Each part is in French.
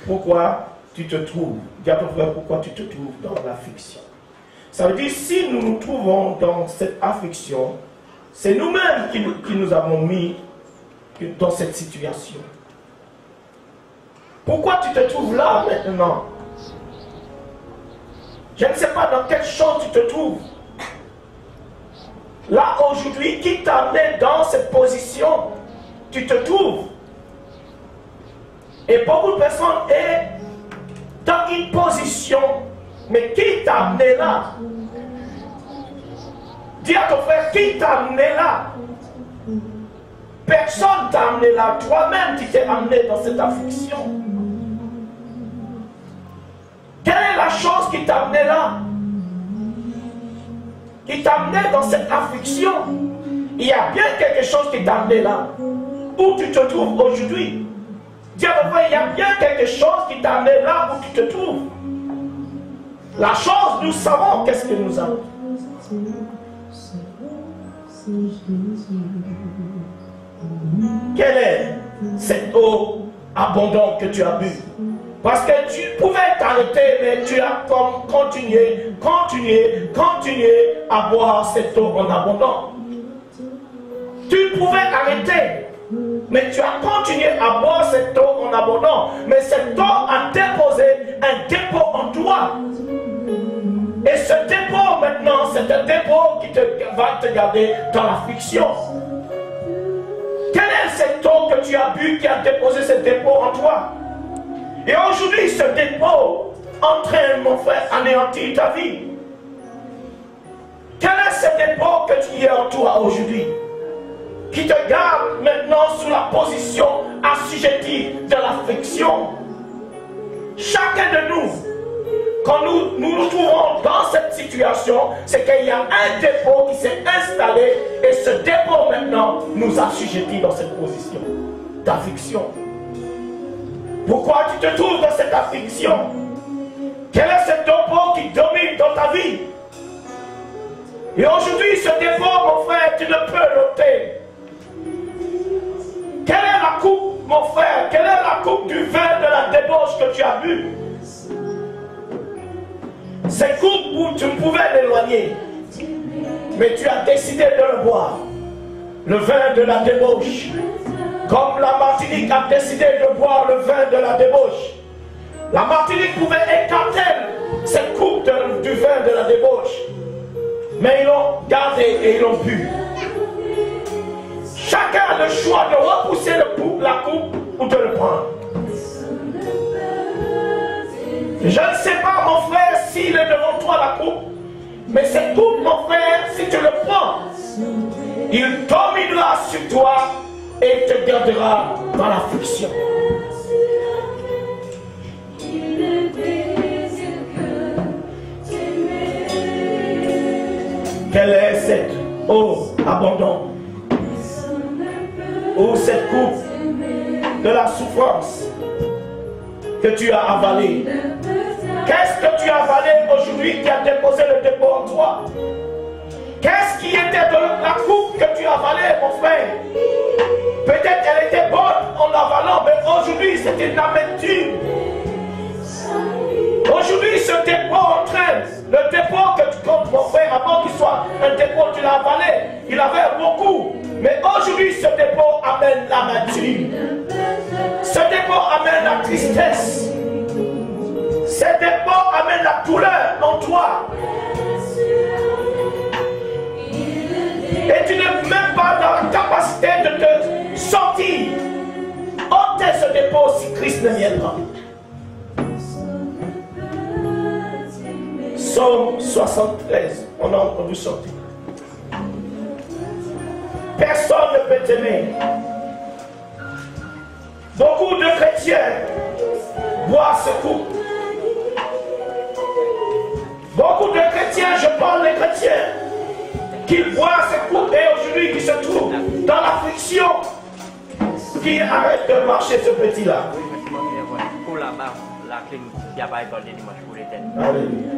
pourquoi tu te trouves. Dis à ton frère pourquoi tu te trouves dans l'affliction. Ça veut dire si nous nous trouvons dans cette affliction, c'est nous-mêmes qui nous avons mis dans cette situation. Pourquoi tu te trouves là maintenant? Je ne sais pas dans quelle chose tu te trouves. Là aujourd'hui, qui t'a amené dans cette position? Tu te trouves. Et beaucoup de personnes sont dans une position, mais qui t'a amené là? Dis à ton frère, qui t'a amené là? Personne t'a amené là. Toi-même, tu t'es amené dans cette affliction. Quelle est la chose qui t'a amené là? Qui t'a amené dans cette affliction? Il y a bien quelque chose qui t'a amené là. Où tu te trouves aujourd'hui? Dis à ton frère, il y a bien quelque chose qui t'a amené là où tu te trouves. La chose, nous savons qu'est-ce que nous avons. Quelle est cette eau abondante que tu as bu? Parce que tu pouvais t'arrêter, mais tu as continué à boire cette eau en abondance. Tu pouvais arrêter, mais tu as continué à boire cette eau en abondance. Mais cette eau a déposé un dépôt en toi. Et ce dépôt maintenant, c'est un dépôt qui va te garder dans l'affliction. Quelle est cette eau que tu as bu qui a déposé ce dépôt en toi? Et aujourd'hui, ce dépôt entraîne, mon frère, à anéantir ta vie. Quel est ce dépôt que tu as en toi aujourd'hui? Qui te garde maintenant sous la position assujettie de l'affliction. Chacun de nous, quand nous trouvons dans cette situation, c'est qu'il y a un dépôt qui s'est installé et ce dépôt maintenant nous assujettit dans cette position d'affliction. Pourquoi tu te trouves dans cette affliction? Quel est ce dépôt qui domine dans ta vie? Et aujourd'hui, ce dépôt, mon frère, tu ne peux l'ôter. Quelle est la coupe, mon frère? Quelle est la coupe du vin de la débauche que tu as bu? Cette coupe où tu pouvais l'éloigner, mais tu as décidé de le boire. Le vin de la débauche. Comme la Martinique a décidé de boire le vin de la débauche. La Martinique pouvait écarter cette coupe du vin de la débauche. Mais ils l'ont gardé et ils l'ont bu. Chacun a le choix de repousser la coupe ou de le prendre. Je ne sais pas, mon frère, s'il est devant toi la coupe. Mais cette coupe, mon frère, si tu le prends, il dominera sur toi et te gardera dans l'affliction. Quelle est cette eau abondante? Ou cette coupe de la souffrance que tu as avalée? Qu'est-ce que tu as avalé aujourd'hui qui a déposé le dépôt en toi? Qu'est-ce qui était dans la coupe que tu as avalée, mon frère? Peut-être qu'elle était bonne en avalant, mais aujourd'hui c'est une amertume. Aujourd'hui ce dépôt entraîne. Le dépôt que tu comptes, mon frère, avant qu'il soit un dépôt, tu l'as avalé. Il avait beaucoup. Mais aujourd'hui ce dépôt amène l'amertume. Ce dépôt amène la tristesse. Ce dépôt amène la douleur en toi. Et tu n'es même pas dans la capacité de te sortir. Ôtez ce dépôt si Christ ne vient pas. Psaume 73, on a entendu sortir. Personne ne peut t'aimer. Beaucoup de chrétiens boivent ce coup. Beaucoup de chrétiens, je parle des chrétiens, qui boivent ce coup et aujourd'hui qui se trouvent dans l'affliction, qui arrêtent de marcher ce petit-là. Alléluia.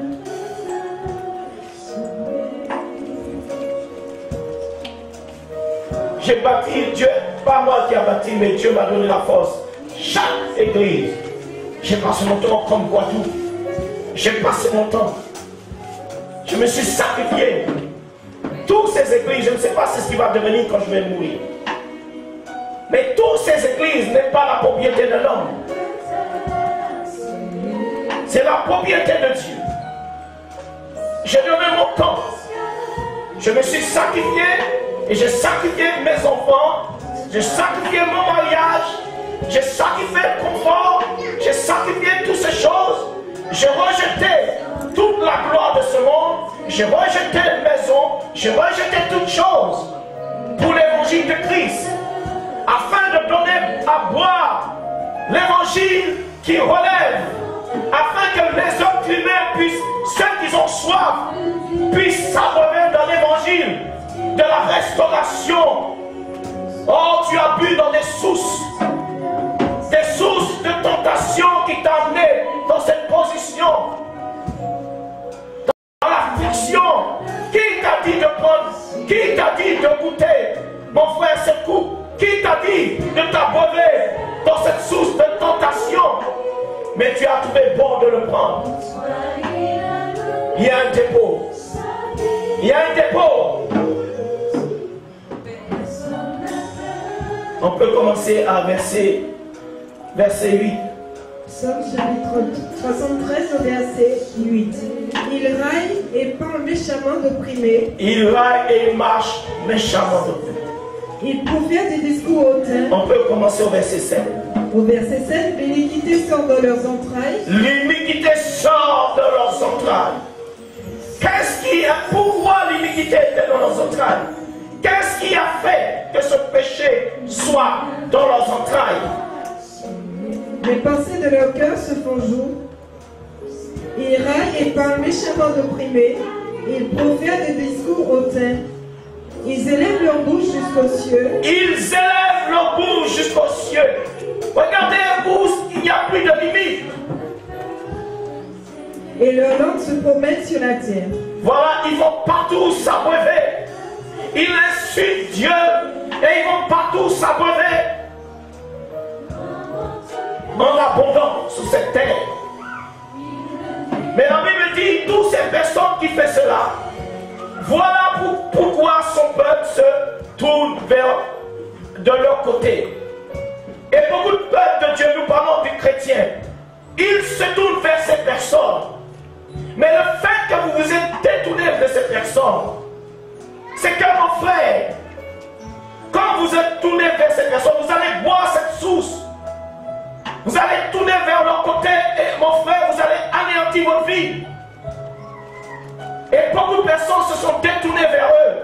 J'ai bâti, Dieu, pas moi qui a bâti, mais Dieu m'a donné la force. chaque église. J'ai passé mon temps comme Guadeloupe. J'ai passé mon temps. Je me suis sacrifié. Toutes ces églises, je ne sais pas ce qui va devenir quand je vais mourir. Mais toutes ces églises n'est pas la propriété de l'homme. C'est la propriété de Dieu. J'ai donné mon temps. Je me suis sacrifié et j'ai sacrifié mes enfants. J'ai sacrifié mon mariage. J'ai sacrifié le confort. J'ai sacrifié toutes ces choses. J'ai rejeté toute la gloire de ce monde. J'ai rejeté les maisons. J'ai rejeté toutes choses pour l'évangile de Christ. Afin de donner à boire l'évangile qui relève. Afin que les hommes humains puissent, ceux qui ont soif, puissent s'abreuver dans l'évangile de la restauration. Oh, tu as bu dans des sources de tentation qui t'a amené dans cette position, dans l'affliction. Qui t'a dit de prendre, qui t'a dit de goûter, mon frère, cette coupe? Qui t'a dit de t'abreuver dans cette source de tentation? Mais tu as trouvé bon de le prendre. Il y a un dépôt. Il y a un dépôt. On peut commencer à verset 8. Psaume chapitre 73 au verset 8. Il raille et parle méchamment d'opprimés. Il raille et il marche méchamment d'opprimés. Il profère des discours hautains. On peut commencer au verset 7. Au verset 7, l'iniquité sort de leurs entrailles. L'iniquité sort de leurs entrailles. Qu'est-ce qui a, pourquoi l'iniquité était dans leurs entrailles? Qu'est-ce qui a fait que ce péché soit dans leurs entrailles? Les pensées de leur cœur se font jour. Ils raillent et parlent méchamment d'opprimés. Ils profèrent des discours hautains. Ils élèvent leur bouche jusqu'aux cieux. Ils élèvent leur bouche jusqu'aux cieux. Regardez où il n'y a plus de limite. Et leur langue se promène sur la terre. Voilà, ils vont partout s'abreuver. Ils insultent Dieu et ils vont partout s'abreuver en abondance sur cette terre. Mais la Bible dit, toutes ces personnes qui font cela, voilà pourquoi son peuple se tourne vers de leur côté. Et beaucoup de peuples de Dieu, nous parlons des chrétiens, ils se tournent vers ces personnes. Mais le fait que vous vous êtes détourné de ces personnes, c'est que mon frère, quand vous êtes tourné vers ces personnes, vous allez boire cette source. Vous allez tourner vers leur côté et mon frère, vous allez anéantir votre vie. Et beaucoup de personnes se sont détournées vers eux.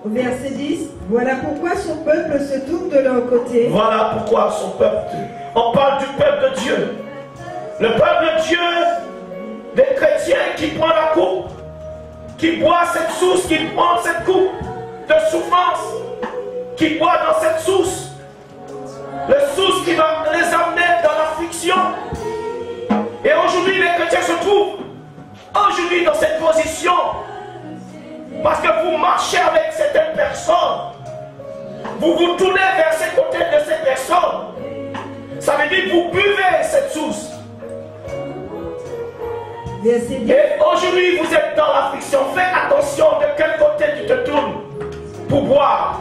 Au verset 10, voilà pourquoi son peuple se tourne de leur côté. Voilà pourquoi son peuple. On parle du peuple de Dieu. Le peuple de Dieu, des chrétiens qui prennent la coupe, qui boit cette source, qui prend cette coupe de souffrance, qui boit dans cette source. La source qui va les amener dans l'affliction. Et aujourd'hui, les chrétiens se trouvent aujourd'hui dans cette position. Parce que vous marchez avec certaines personnes. Vous vous tournez vers ces côtés de ces personnes. Ça veut dire que vous buvez cette source. Et aujourd'hui, vous êtes dans l'affliction. Fais attention de quel côté tu te tournes pour boire.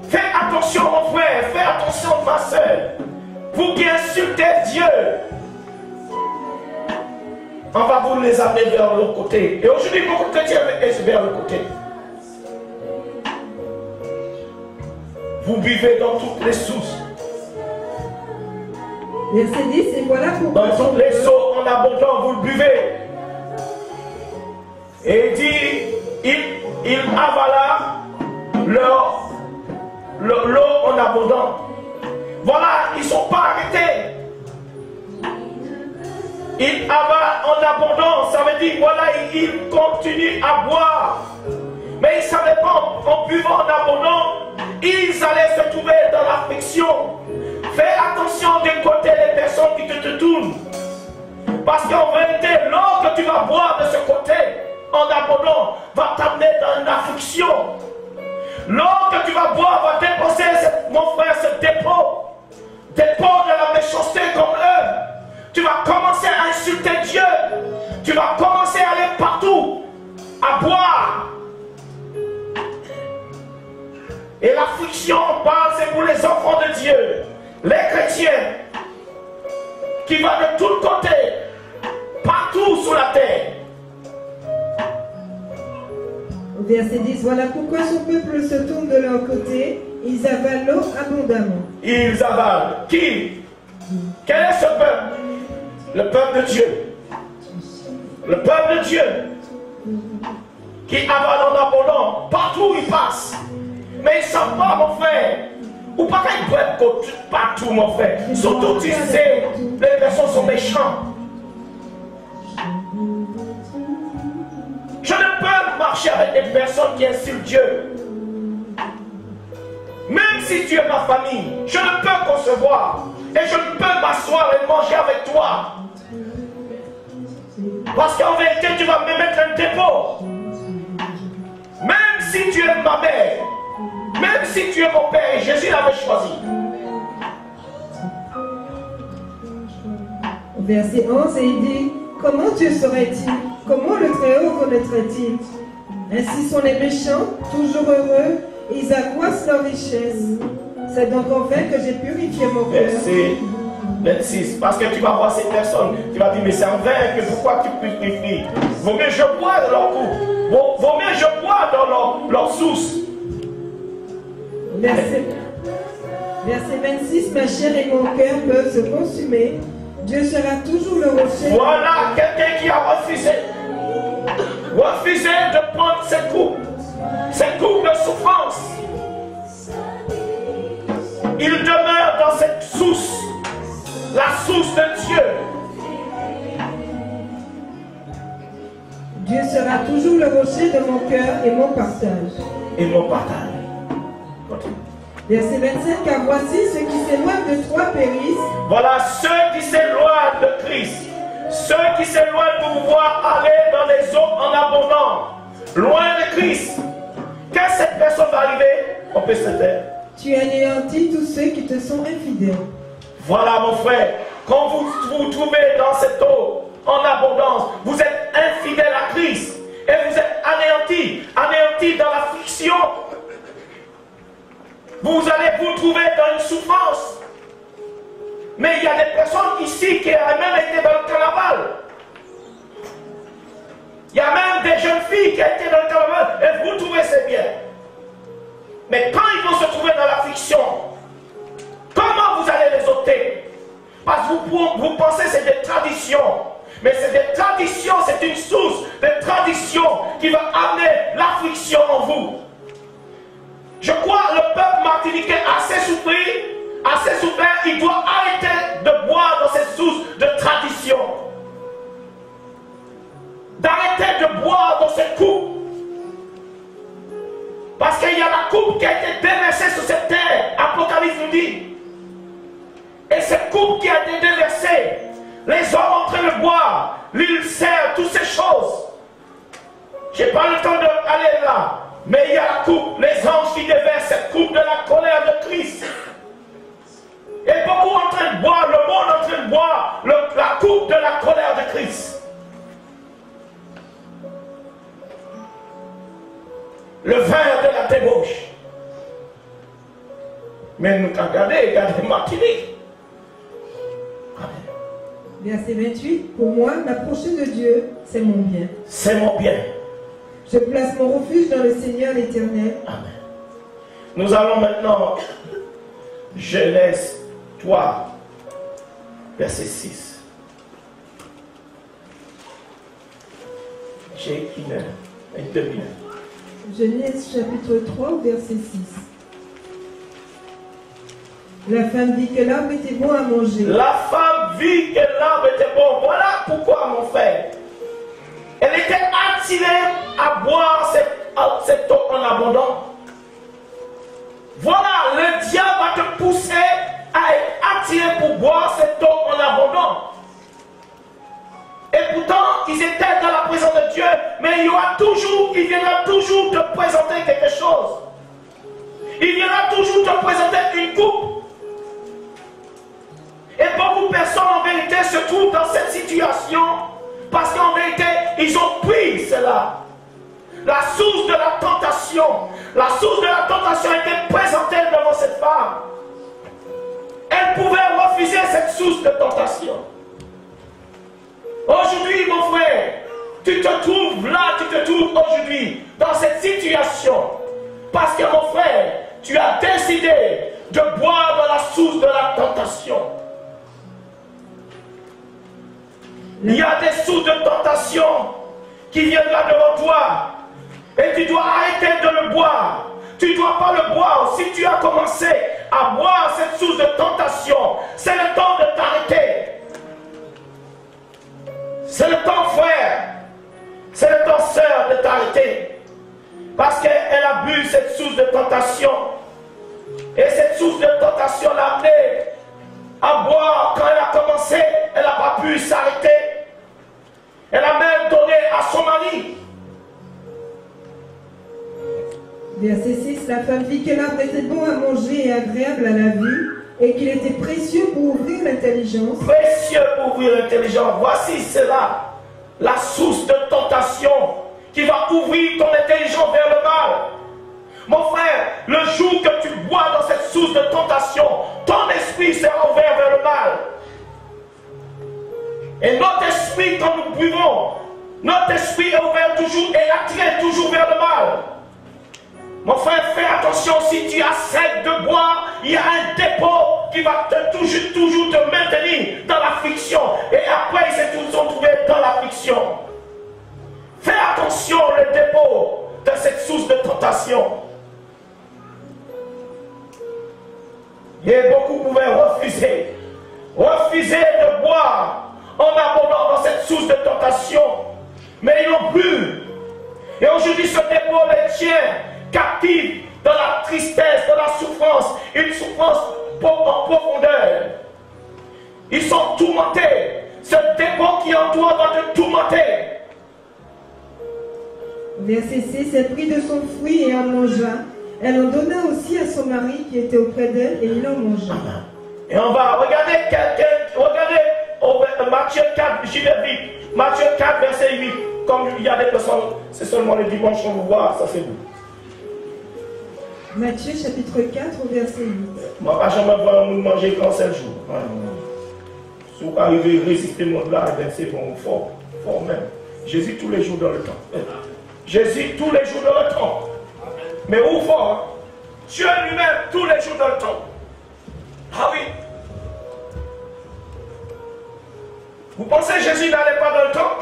Fais attention, mon frère. Fais attention, ma soeur. Vous qui insultez Dieu, on va vous les amener vers l'autre côté. Et aujourd'hui, beaucoup de chrétiens sont vers le côté. Vous buvez dans toutes les sources. Verset 10, et voilà pourquoi. Dans toutes les eaux en abondance, vous le buvez. Et il dit, il avala l'eau en abondance. Voilà, ils ne sont pas arrêtés. Il avalent en abondance, ça veut dire, voilà, ils continuent à boire. Mais ils ne savaient pas, en buvant en abondance, ils allaient se trouver dans l'affliction. Fais attention des côtés des personnes qui te tournent. Parce qu'en vérité, l'eau que tu vas boire de ce côté, en abondance, va t'amener dans une affliction. L'eau que tu vas boire va déposer, mon frère, ce dépôt de la méchanceté comme eux. Tu vas commencer à insulter Dieu. Tu vas commencer à aller partout, à boire. Et l'affliction, on parle, c'est pour les enfants de Dieu, les chrétiens, qui vont de tous côtés, partout sur la terre. Verset 10, voilà pourquoi son peuple se tourne de leur côté, ils avalent l'eau abondamment. Ils avalent. Qui? Quel est ce peuple? Le peuple de Dieu. Le peuple de Dieu. Qui avale en abondant, partout où il passe. Mais ils ne savent pas, mon frère. Ou pas qu'ils peuvent partout, mon frère. Surtout, tu sais, les personnes sont méchantes. Je ne peux marcher avec des personnes qui insultent Dieu. Même si tu es ma famille, je ne peux concevoir. Et je ne peux m'asseoir et manger avec toi. Parce qu'en vérité, tu vas me mettre un dépôt. Même si tu es ma mère, même si tu es mon père, Jésus l'avait choisi. Verset 11, et il dit, comment Dieu saurait-il? Comment le Très-Haut connaîtrait-il? Ainsi sont les méchants, toujours heureux, ils accroissent leur richesse. C'est donc en vain que j'ai purifié mon cœur. Verset 26, parce que tu vas voir ces personnes, tu vas dire, mais c'est en vain que pourquoi tu purifies? Vaut mieux je bois dans leur coupe, vaut mieux je bois dans leur source. Verset 26, ma chair et mon cœur peuvent se consumer. Dieu sera toujours le rocher. Voilà quelqu'un qui a refusé de prendre cette coupe de souffrance. Il demeure dans cette source, la source de Dieu. Dieu sera toujours le rocher de mon cœur et mon partage. Et mon partage. Verset 27, car voici ceux qui s'éloignent de toi périssent. Voilà ceux qui s'éloignent de Christ. Ceux qui s'éloignent pour pouvoir aller dans les eaux en abondance. Loin de Christ. Quand cette personne va arriver, on peut se taire. Tu anéantis tous ceux qui te sont infidèles. Voilà mon frère. Quand vous vous trouvez dans cette eau en abondance, vous êtes infidèle à Christ. Et vous êtes anéanti dans l'affliction. Vous allez vous trouver dans une souffrance. Mais il y a des personnes ici qui ont même été dans le carnaval. Il y a même des jeunes filles qui ont été dans le carnaval et vous trouvez c'est bien. Mais quand ils vont se trouver dans l'affliction, comment vous allez les ôter? Parce que vous pensez que c'est des traditions. Mais c'est des traditions, c'est une source de tradition qui va amener l'affliction en vous. Je crois que le peuple martiniquais a assez souffert, il doit arrêter de boire dans ces sources de tradition. D'arrêter de boire dans ces coupes. Parce qu'il y a la coupe qui a été déversée sur cette terre, Apocalypse nous dit. Et cette coupe qui a été déversée, les hommes en train de boire, l'ulcère, toutes ces choses. Je n'ai pas le temps d'aller là. Mais il y a la coupe, les anges qui déversent cette coupe de la colère de Christ. Et beaucoup en train de boire, le monde en train de boire la coupe de la colère de Christ. Le vin de la débauche. Mais nous regardez Martinique. Verset 28, pour moi, m'approcher de Dieu, c'est mon bien. C'est mon bien. Je place mon refuge dans le Seigneur l'Éternel. Amen. Nous allons maintenant, Genèse 3, verset 6. J'ai une heure et demie. Genèse chapitre 3, verset 6. La femme dit que l'arbre était bon à manger. La femme vit que l'arbre était bon. Voilà pourquoi, mon frère. Elle était attirée à boire cette eau en abondance. Voilà, le diable va te pousser à être attiré pour boire cette eau en abondance. Et pourtant, ils étaient dans la présence de Dieu, mais il viendra toujours te présenter quelque chose. Il viendra toujours te présenter une coupe. Et beaucoup de personnes en vérité se trouvent dans cette situation parce qu'en vérité, ils ont pris cela. La source de la tentation. La source de la tentation était présentée devant cette femme. Elle pouvait refuser cette source de tentation. Aujourd'hui, mon frère, tu te trouves là, tu te trouves aujourd'hui dans cette situation. Parce que mon frère, tu as décidé de boire dans la source de la tentation. Il y a des sources de tentation qui viendront devant toi. Et tu dois arrêter de le boire. Tu ne dois pas le boire. Si tu as commencé à boire cette source de tentation, c'est le temps de t'arrêter. C'est le temps, frère. C'est le temps, sœur, de t'arrêter. Parce qu'elle a bu cette source de tentation. Et cette source de tentation l'a amené à boire. Quand elle a commencé, elle n'a pas pu s'arrêter. Elle a même donné à son mari. Verset 6, la femme vit que l'arbre était bon à manger et agréable à la vue, et qu'il était précieux pour ouvrir l'intelligence. Précieux pour ouvrir l'intelligence. Voici cela, la source de tentation qui va ouvrir ton intelligence vers le mal. Mon frère, le jour que tu bois dans cette source de tentation, ton esprit sera ouvert vers le mal. Et notre esprit, quand nous buvons, notre esprit est ouvert toujours et attiré toujours vers le mal. Mon frère, fais attention, si tu acceptes de boire, il y a un dépôt qui va toujours te maintenir dans l'affliction. Et après, ils se sont trouvés dans l'affliction. Fais attention le dépôt de cette source de tentation. Et beaucoup pouvaient refuser de boire en abondant dans cette source de tentation. Mais ils l'ont bu. Et aujourd'hui, ce dépôt les tient captifs dans la tristesse, dans la souffrance, une souffrance en profondeur. Ils sont tourmentés. Ce dépôt qui entoure va te tourmenter. Verset 6, elle prit de son fruit et en mangea. Elle en donna aussi à son mari qui était auprès d'elle et il en mangea. Et on va regarder Matthieu 4, j'y vais vite. Matthieu 4, verset 8. Comme il y a des personnes, c'est seulement le dimanche qu'on vous voit, ça c'est vous. Matthieu chapitre 4, verset 8. Moi, pas jamais voir nous manger quand c'est le jour. Si vous arrivez à résister le monde là, c'est bon, fort même. Jésus tous les jours dans le temps. Jésus tous les jours dans le temps. Mais où fort, hein? Dieu lui-même tous les jours dans le temps. Ah oui. Vous pensez que Jésus n'allait pas dans le temps?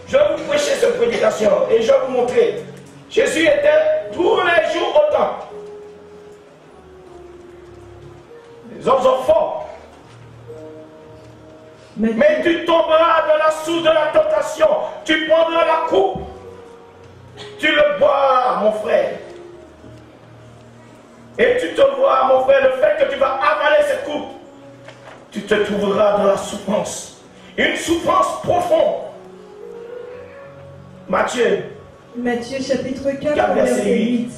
Je vais vous prêcher cette prédication et je vais vous montrer. Jésus était tous les jours au temps. Les hommes sont forts. Mais tu tomberas dans la source de la tentation. Tu prendras la coupe. Tu le bois, mon frère. Et tu te vois, mon frère, le fait que tu vas avaler cette coupe, tu te trouveras dans la souffrance. Une souffrance profonde. Matthieu chapitre 4, verset 8.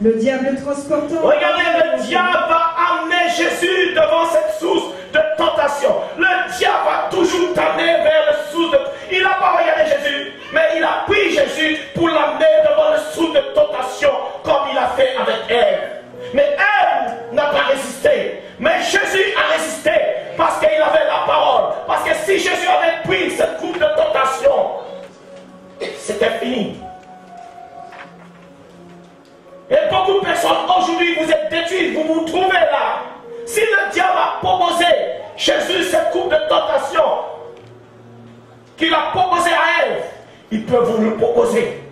Le diable transportant. Regardez, le diable va amener Jésus devant cette source de tentation. Le diable va toujours t'amener vers la source de... Il n'a pas regardé Jésus, mais il a pris Jésus pour l'amener devant la source de tentation, comme il a fait avec Ève. Mais Ève n'a pas résisté. Mais Jésus a résisté parce qu'il avait la parole. Parce que si Jésus avait pris cette coupe de tentation, c'était fini. Et beaucoup de personnes aujourd'hui, vous êtes détruites, vous vous trouvez là. Si le diable a proposé Jésus cette coupe de tentation qu'il a proposé à Ève, il peut vous le proposer.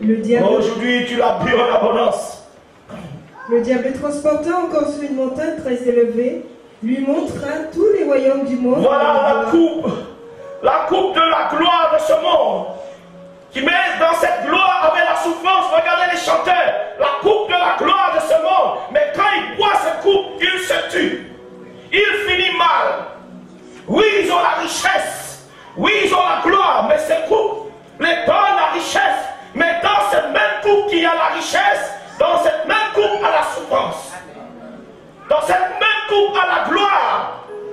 Aujourd'hui, tu l'as bu en abondance. Le diable transportant encore sur une montagne très élevée, lui montra tous les royaumes du monde. Voilà la coupe de la gloire de ce monde. Qui met dans cette gloire avec la souffrance. Regardez les chanteurs. La coupe de la gloire de ce monde. Mais quand il boit cette coupe, il se tue. Il finit mal. Oui, ils ont la richesse. Oui, ils ont la gloire. Mais cette coupe les donne la richesse. Mais dans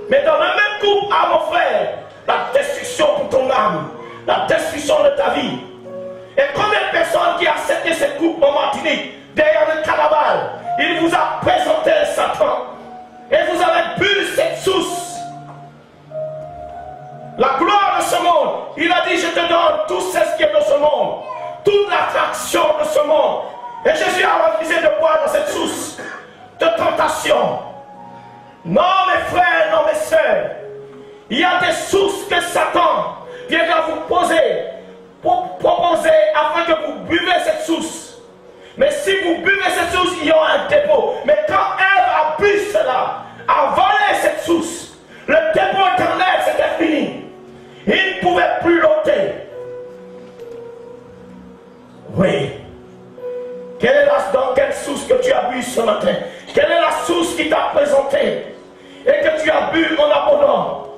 Mais dans le même couple, ah mon frère, la destruction pour ton âme, la destruction de ta vie. Et combien de personnes qui acceptent cette coupe en Martinique, derrière le carnaval, il vous a présenté Satan. Et vous avez bu cette source. La gloire de ce monde. Il a dit, je te donne tout ce qui est de ce monde. Toute l'attraction de ce monde. Et Jésus a refusé de boire dans cette source de tentation. Non mes frères, non mes sœurs. Il y a des sources que Satan viendra vous poser, pour proposer afin que vous buvez cette source. Mais si vous buvez cette source, il y aura un dépôt. Mais quand Ève a bu cela, a volé cette source, le dépôt éternel c'était fini. Il ne pouvait plus l'ôter. Oui. Dans quelle source que tu as bu ce matin? Quelle est la source qui t'a présenté et que tu as bu en abondant?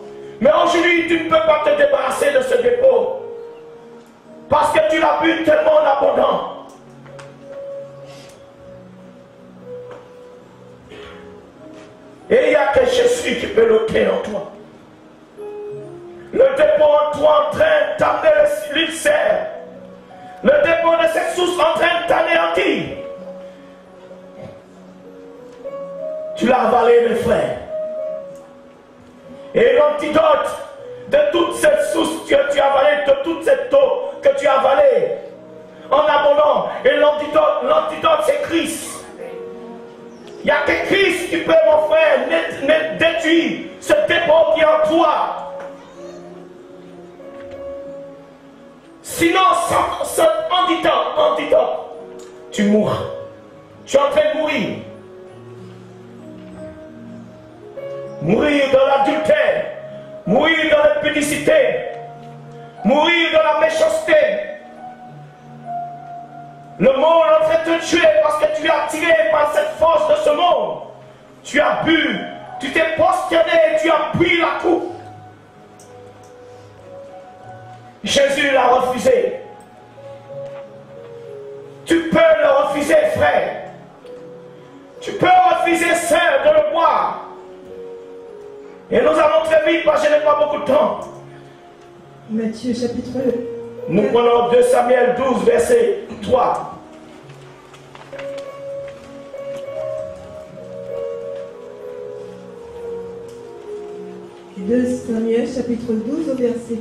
Mais aujourd'hui, tu ne peux pas te débarrasser de ce dépôt. Parce que tu l'as bu tellement en abondant. Et il y a que Jésus qui peut l'ôter en toi. Le dépôt en toi en train d'amener l'ulcère. Le dépôt de cette source en train de t'anéantir. Tu l'as avalé, mes frères. Et l'antidote de toute cette source que tu as avalée, de toute cette eau que tu as avalée en abondant. Et l'antidote c'est Christ. Il n'y a que Christ qui peut, mon frère, détruire ce dépôt qui est en toi. Sinon, sans antidote, tu mourras. Tu es en train de mourir. Mourir dans l'adultère, mourir dans la pudicité, mourir dans la méchanceté. Le monde est en train de te tuer parce que tu es attiré par cette force de ce monde. Tu as bu, tu t'es prosterné, tu as pris la coupe. Jésus l'a refusé. Tu peux le refuser, frère. Tu peux refuser, sœur, de le boire. Et nous allons très vite parce que je n'ai pas beaucoup de temps. Matthieu chapitre 2. Nous prenons 2 Samuel 12, verset 3. Samuel chapitre 12 au verset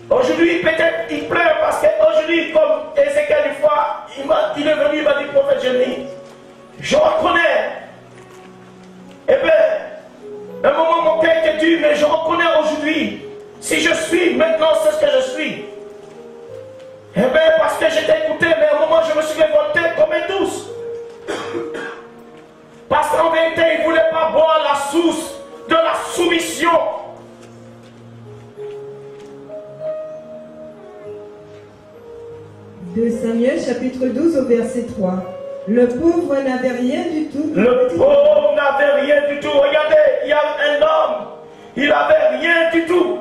3. Aujourd'hui, peut-être il pleure parce qu'aujourd'hui, comme Ézéchiel une fois, il est venu, il m'a dit, prophète Jérémie, je reconnais. Eh bien, un moment mon cœur était dur, mais je reconnais aujourd'hui. Si je suis, maintenant c'est ce que je suis. Eh bien, parce que j'étais écouté, mais à un moment je me suis révolté comme eux tous. Parce qu'en vérité, il ne voulait pas boire la source de la soumission. De Samuel chapitre 12 au verset 3. Le pauvre n'avait rien du tout. Le pauvre n'avait rien du tout. Regardez, il y a un homme, il n'avait rien du tout.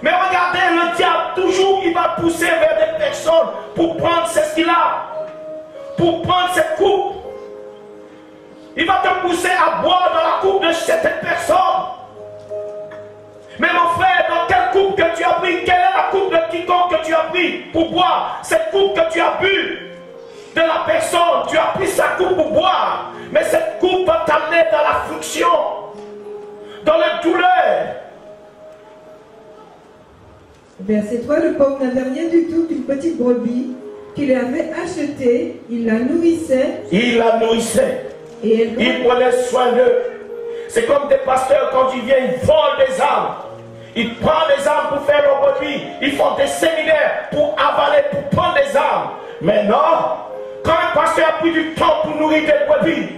Mais regardez, le diable, toujours, il va pousser vers des personnes pour prendre ce qu'il a. Pour prendre cette coupe. Il va te pousser à boire dans la coupe de certaines personnes. Mais mon frère, dans quelle coupe que tu as pris? Quelle est la coupe de quiconque que tu as pris pour boire? Cette coupe que tu as bu de la personne, tu as pris sa coupe pour boire. Mais cette coupe va t'amener dans l'affliction, dans la douleur. Verset 3, le pauvre n'avait rien du tout qu'une petite brebis qu'il avait achetée, il la nourrissait. Il la nourrissait. Et il prenait soin d'eux. C'est comme des pasteurs, quand ils viennent, ils volent des âmes. Ils prennent les âmes pour faire leur brebis. Ils font des séminaires pour avaler, pour prendre les âmes. Mais non, quand un pasteur a pris du temps pour nourrir des brebis,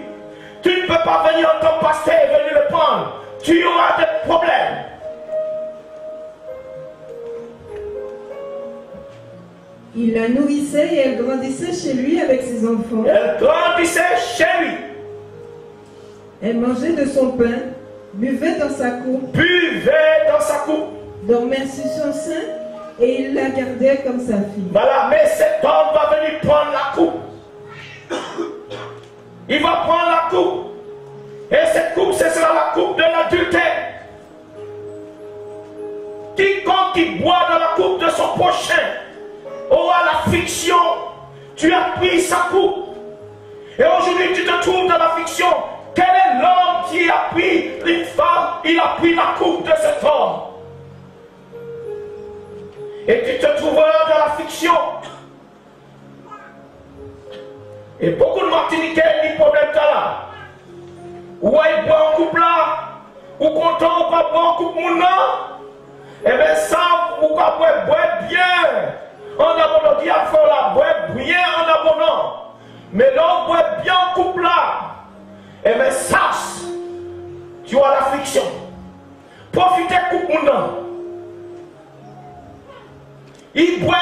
tu ne peux pas venir en tant que pasteur et venir le prendre. Tu auras des problèmes. Il la nourrissait et elle grandissait chez lui avec ses enfants. Elle grandissait chez lui. Elle mangeait de son pain, buvait dans sa coupe. Buvait dans sa coupe. Dormait sur son sein et il la gardait comme sa fille. Voilà, mais cet homme va venir prendre la coupe. il va prendre la coupe. Et cette coupe, ce sera la coupe de l'adultère. Quiconque qui boit de la coupe de son prochain aura l'affliction. Tu as pris sa coupe. Et aujourd'hui, tu te trouves dans l'affliction. Quel est l'homme qui a pris une femme? Il a pris la coupe de cet homme. Et tu te trouveras dans l'affliction. Et beaucoup de Martiniquais, ils problème là. Ou ils boivent en couple là, ou content ou pas boire en couple là. Eh bien ça, ou pas boire bien. En abonnant, il a fait la boire bien en abonnant. Mais l'homme boit bien en couple là. Eh bien sache, tu as l'affliction. Profitez couple là. Il boit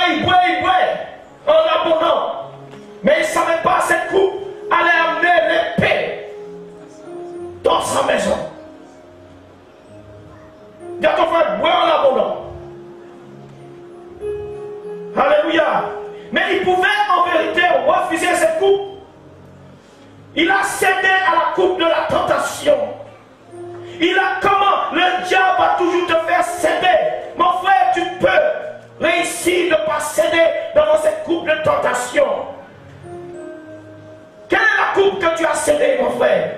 en abonnant. Mais il ne savait pas cette coupe allait amener l'épée dans sa maison. Dis à ton frère, bois en abondant. Alléluia. Mais il pouvait en vérité refuser cette coupe. Il a cédé à la coupe de la tentation. Il a comment? Le diable va toujours te faire céder. Mon frère, tu peux réussir de ne pas céder dans cette coupe de tentation. Quelle est la coupe que tu as cédée, mon frère?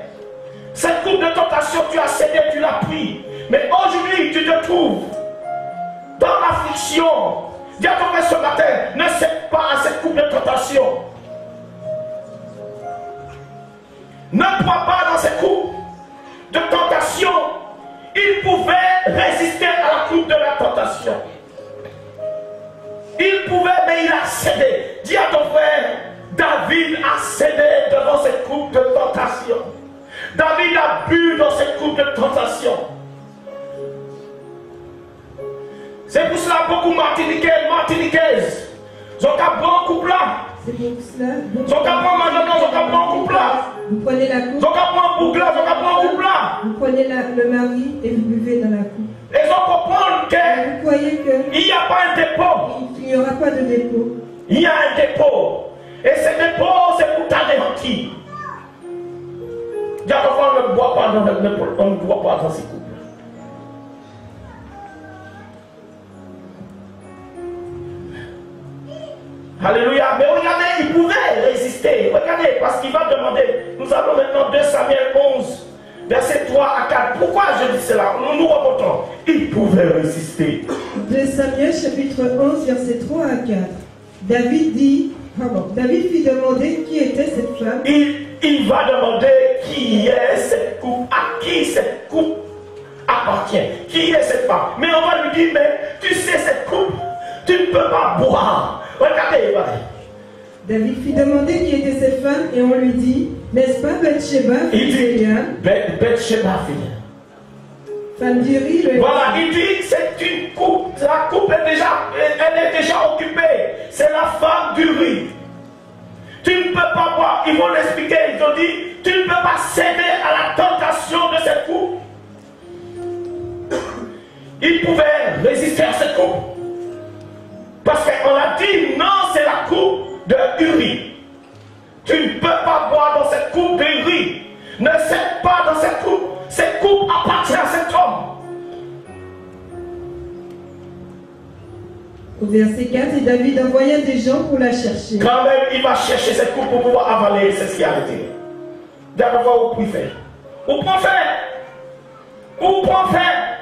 Cette coupe de tentation, tu as cédé, tu l'as pris. Mais aujourd'hui, tu te trouves dans l'affliction. Dis à ton frère ce matin, ne cède pas à cette coupe de tentation. Ne bois pas dans cette coupe de tentation. Il pouvait résister à la coupe de la tentation. Il pouvait, mais il a cédé. Dis à ton frère, David a cédé devant cette coupe de tentation. David a bu dans cette coupe de tentation. C'est pour cela beaucoup Martiniquais, Martiniquaises, ils ont qu'à prendre couple là. C'est pour cela. Ils ont qu'à prendre maintenant, ils ont qu'à prendre couple là. Vous prenez la coupe. Ils ont qu'à prendre boucle là, ils ont qu'à prendre couple là. Vous prenez le mari et vous buvez dans la coupe. Ils ont comprendre que Vous croyez que il n'y a pas un dépôt. il n'y aura pas de dépôt. Il y a un dépôt. Et ce dépôt, c'est pour t'anéantir. Dis à ton frère, on ne boit pas dans ces couples. Alléluia. Mais regardez, il pouvait résister. Regardez, parce qu'il va demander. Nous avons maintenant 2 Samuel 11, versets 3 à 4. Pourquoi je dis cela? Nous remontons. Il pouvait résister. 2 Samuel chapitre 11, versets 3 à 4. David fit demander qui était cette femme. Il va demander qui est cette coupe, à qui cette coupe appartient. Qui est cette femme? Mais on va lui dire, mais tu sais cette coupe, tu ne peux pas boire. Regardez, David fit demander qui était cette femme et on lui dit, n'est-ce pas Bathsheba, fille d'Eliam? Bathsheba, fille. Femme d'Uri, le... Voilà, il dit c'est une coupe. La coupe est déjà occupée. C'est la femme d'Uri. Tu ne peux pas boire. Ils vont l'expliquer. Ils ont dit, tu ne peux pas céder à la tentation de cette coupe. Il pouvait résister à cette coupe. Parce qu'on a dit, non, c'est la coupe de Uri. Tu ne peux pas boire dans cette coupe d'Uri. Ne cède pas dans cette coupe. Cette coupe appartient à cet homme. Au verset 4, et David envoya des gens pour la chercher. Quand même, il va chercher cette coupe pour pouvoir avaler cette scarité. D'abord, où faire. Où faire. Où faire.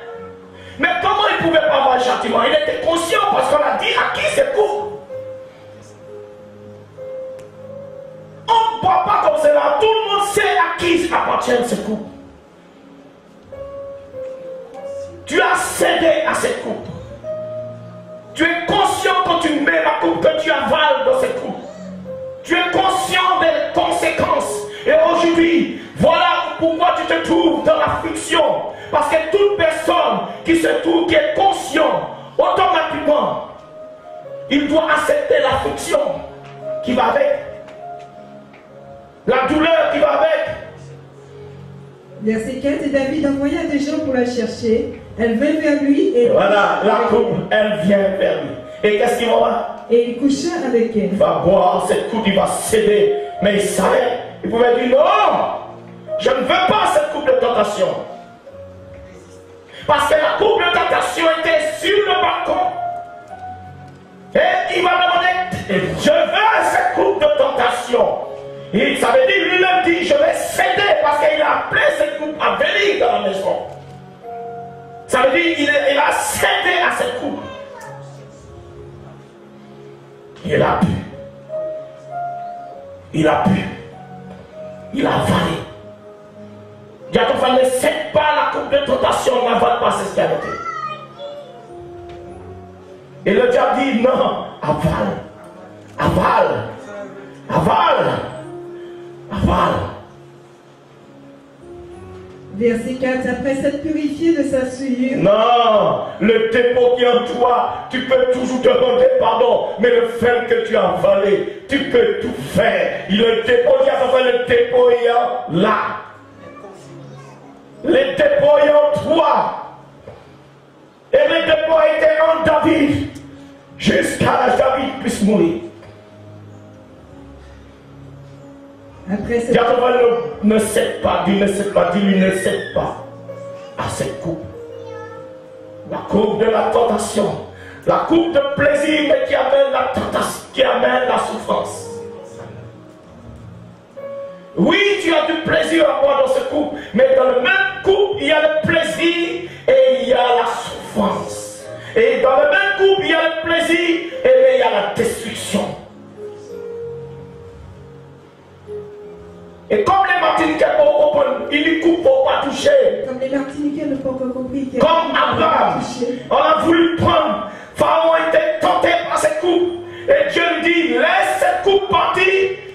Mais comment il ne pouvait pas avoir le châtiment? Il était conscient parce qu'on a dit à qui cette coupe. On ne boit pas comme cela. Tout le monde sait à qui appartient cette coupe. Tu as cédé à cette coupe. Tu es conscient quand tu mets la coupe que tu avales dans cette coupe. Tu es conscient des conséquences. Et aujourd'hui, voilà pourquoi tu te trouves dans l'affliction. Parce que toute personne qui se trouve, qui est conscient, automatiquement, il doit accepter l'affliction qui va avec. La douleur qui va avec. Verset 4, et David envoya des gens pour la chercher. Elle vint vers lui et... Voilà, la coupe, elle vient vers lui. Et qu'est-ce qu'il va voir? Et il coucha avec elle. Il va boire cette coupe, il va céder. Mais il savait il pouvait dire non, je ne veux pas cette coupe de tentation. Parce que la coupe de tentation était sur le balcon. Et il va demander, je veux cette coupe de tentation. Et ça veut dire, lui-même dit, je vais céder parce qu'il a appelé cette coupe à venir dans la maison. Ça veut dire, il a cédé à cette coupe. Il a pu. Il a pu. Il a avalé. Jacob ne cède pas la coupe de tentation, n'avale pas cette qualité. Et le diable dit non, avale, avale, avale, avale. Verset 4, après s'être purifié de sa souillure. Non, le dépôt qui est en toi, tu peux toujours demander pardon, mais le fait que tu as avalé, tu peux tout faire. Le dépôt qui a fait le dépôt est là. Le dépôt est en toi. Et le dépôt était en David, jusqu'à ce que David puisse mourir. Après cette... Jacob ne cède pas, Dieu ne cède pas, Dieu ne cède pas à cette coupe. La coupe de la tentation, la coupe de plaisir, mais qui amène la tentation, qui amène la souffrance. Oui, tu as du plaisir à boire dans cette coupe, mais dans le même coupe, il y a le plaisir et il y a la souffrance. Et dans le même coupe, il y a le plaisir et il y a la destruction. Et comme les Martiniquais pour comprendre, ils ne coupent pour pas toucher. Comme les Martiniquais ne font pas compris. Comme Abraham, on a voulu prendre. Pharaon était tenté par cette coupe. Et Dieu lui dit, laisse cette coupe partir.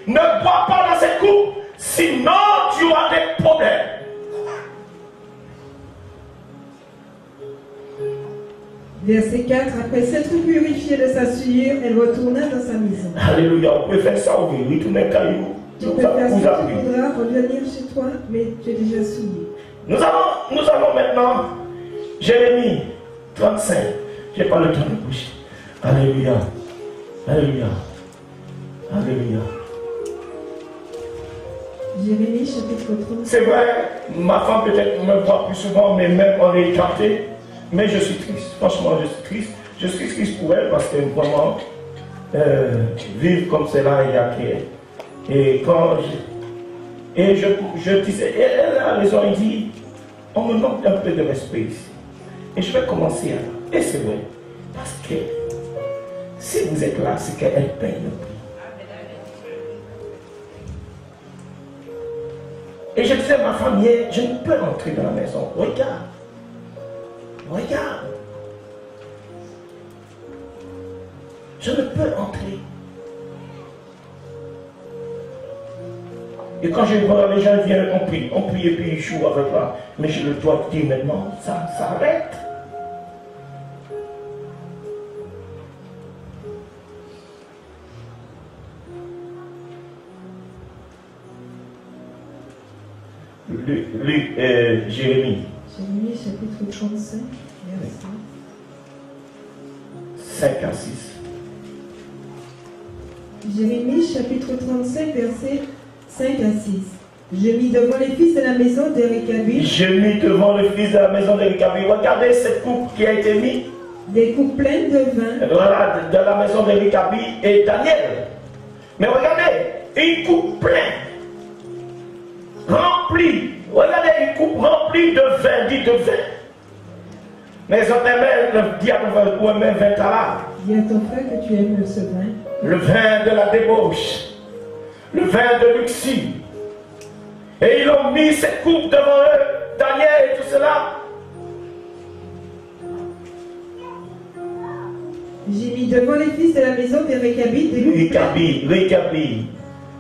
Ne bois pas dans cette coupe. Sinon, tu auras des problèmes. Verset 4, après s'être purifié de sa souillure, elle retourna dans sa maison. Alléluia, vous pouvez faire ça, vous pouvez retourner caillou. Tu peux faire ce que tu voudras, revenir chez toi, mais tu es déjà souillé. Nous allons maintenant Jérémie 35. Je n'ai pas le temps de bouger. Alléluia. Alléluia. Alléluia. Jérémie chapitre 35. C'est vrai, ma femme peut-être me voit plus souvent, mais même on est écarté. Mais je suis triste. Franchement, je suis triste. Je suis triste pour elle parce que vraiment, vivre comme cela, il y a qui. Et quand je disais, elle a raison, il dit, on me manque un peu de respect ici. Et je vais commencer à. Et c'est vrai. Parce que si vous êtes là, c'est qu'elle paye le prix. Et je disais à ma femme hier, je ne peux entrer dans la maison. Regarde. Regarde. Je ne peux entrer. Et quand je vois les gens viennent, on prie et puis ils jouent avec moi. Mais je le dois dire maintenant, ça s'arrête. Jérémie. Jérémie chapitre 35, verset 5 à 6. Jérémie chapitre 35, verset 5 à 6. Je mis devant les fils de la maison de Récabi. Je mis devant le fils de la maison de Récabi. Regardez cette coupe qui a été mise. Des coupes pleines de vin. Voilà, de la maison de Récabi et Daniel. Mais regardez, une coupe pleine. Remplie. Regardez une coupe remplie de vin, dit de vin. Mais le diable va même 20 là. Dis à ton frère que tu aimes ce vin. Le vin de la débauche. Le vin de luxure. Et ils ont mis cette coupe devant eux, Daniel et tout cela. J'ai mis devant les fils de la maison des Récabi des Récabi.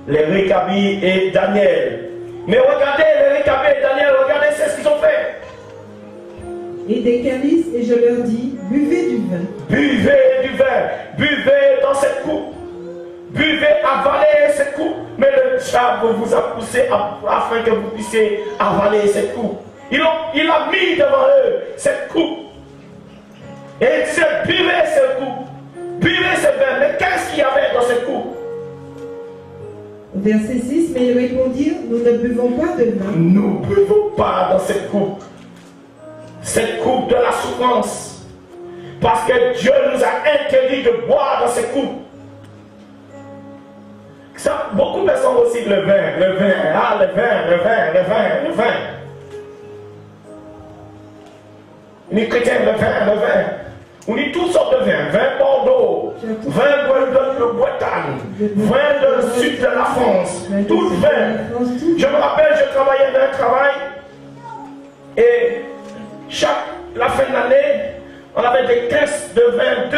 Les Récabi et Daniel. Mais regardez les Récabi et Daniel, regardez c'est ce qu'ils ont fait. Et des calices, et je leur dis, buvez du vin. Buvez du vin, buvez dans cette coupe. Buvez, avalez cette coupe. Mais le diable vous a poussé afin que vous puissiez avaler cette coupe. Il a mis devant eux cette coupe. Et il disait, buvez cette coupe. Buvez ce vin. Mais qu'est-ce qu'il y avait dans cette coupe? Verset 6, mais ils répondirent, nous ne buvons pas de vin. Nous ne buvons pas dans cette coupe de la souffrance. Parce que Dieu nous a interdit de boire dans cette coupe. Ça, beaucoup de personnes aussi le vin, le vin. Les chrétiens, le vin. On dit toutes sortes de vins. Vin Bordeaux, vin de Bretagne, vin de sud de la France, tout vin. Je me rappelle, je travaillais dans un travail et la fin de l'année, on avait des caisses de vin,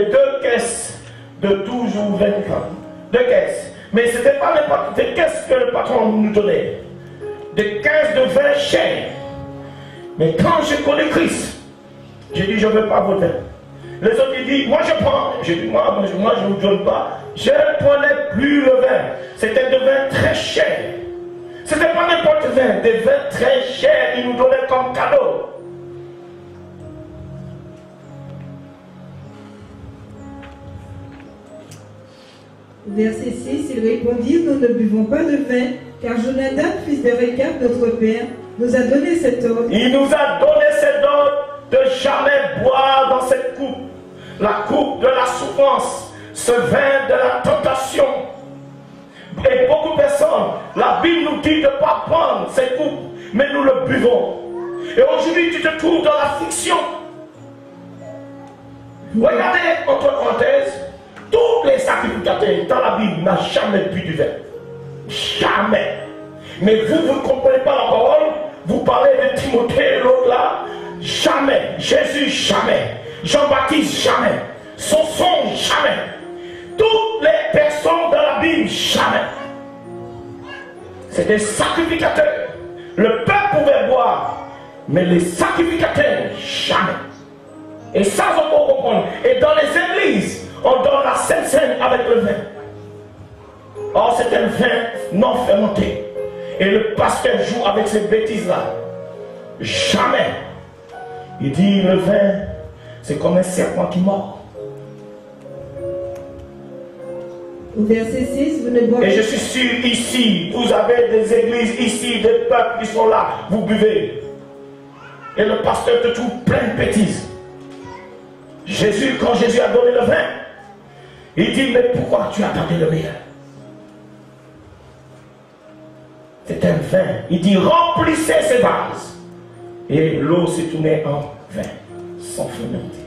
deux caisses de 12 ou 20 grammes. 2 caisses. Mais ce n'était pas des caisses que le patron nous donnait. Des caisses de vin chers. Mais quand j'ai connu Christ, j'ai dit je ne veux pas vos vins. Les autres ils disent moi je prends. J'ai dit moi je ne vous donne pas. Je ne prenais plus le vin. C'était des vins très chers. Ce n'était pas n'importe vin. Des vins très chers. Ils nous donnaient comme cadeau. Verset 6, ils répondirent, nous ne buvons pas de vin, car Jonathan, fils de Récab, notre père, nous a donné cet ordre. Il nous a donné cet ordre de jamais boire dans cette coupe, la coupe de la souffrance, ce vin de la tentation. Et beaucoup de personnes, la Bible nous dit de ne pas prendre cette coupe, mais nous le buvons. Et aujourd'hui, tu te trouves dans l'affliction. Regardez, entre parenthèses, tous les sacrificateurs dans la Bible n'ont jamais bu du vin. Jamais. Mais vous ne comprenez pas la parole. Vous parlez de Timothée, l'autre là. Jamais. Jésus, jamais. Jean-Baptiste, jamais. Samson, jamais. Toutes les personnes dans la Bible, jamais. C'est des sacrificateurs. Le peuple pouvait boire, mais les sacrificateurs, jamais. Et ça, on peut comprendre. Et dans les églises, on donne la Sainte Seine avec le vin. Or, c'est un vin non fermenté. Et le pasteur joue avec ces bêtises-là. Jamais. Il dit, le vin, c'est comme un serpent qui mord. Au verset 6, vous ne boirez. Et je suis sûr, ici, vous avez des églises, ici, des peuples qui sont là, vous buvez. Et le pasteur te trouve plein de bêtises. Jésus, quand Jésus a donné le vin, il dit, mais pourquoi tu attendais le meilleur? C'est un vin. Il dit, remplissez ces vases. Et l'eau s'est tournée en vin, sans fermenter.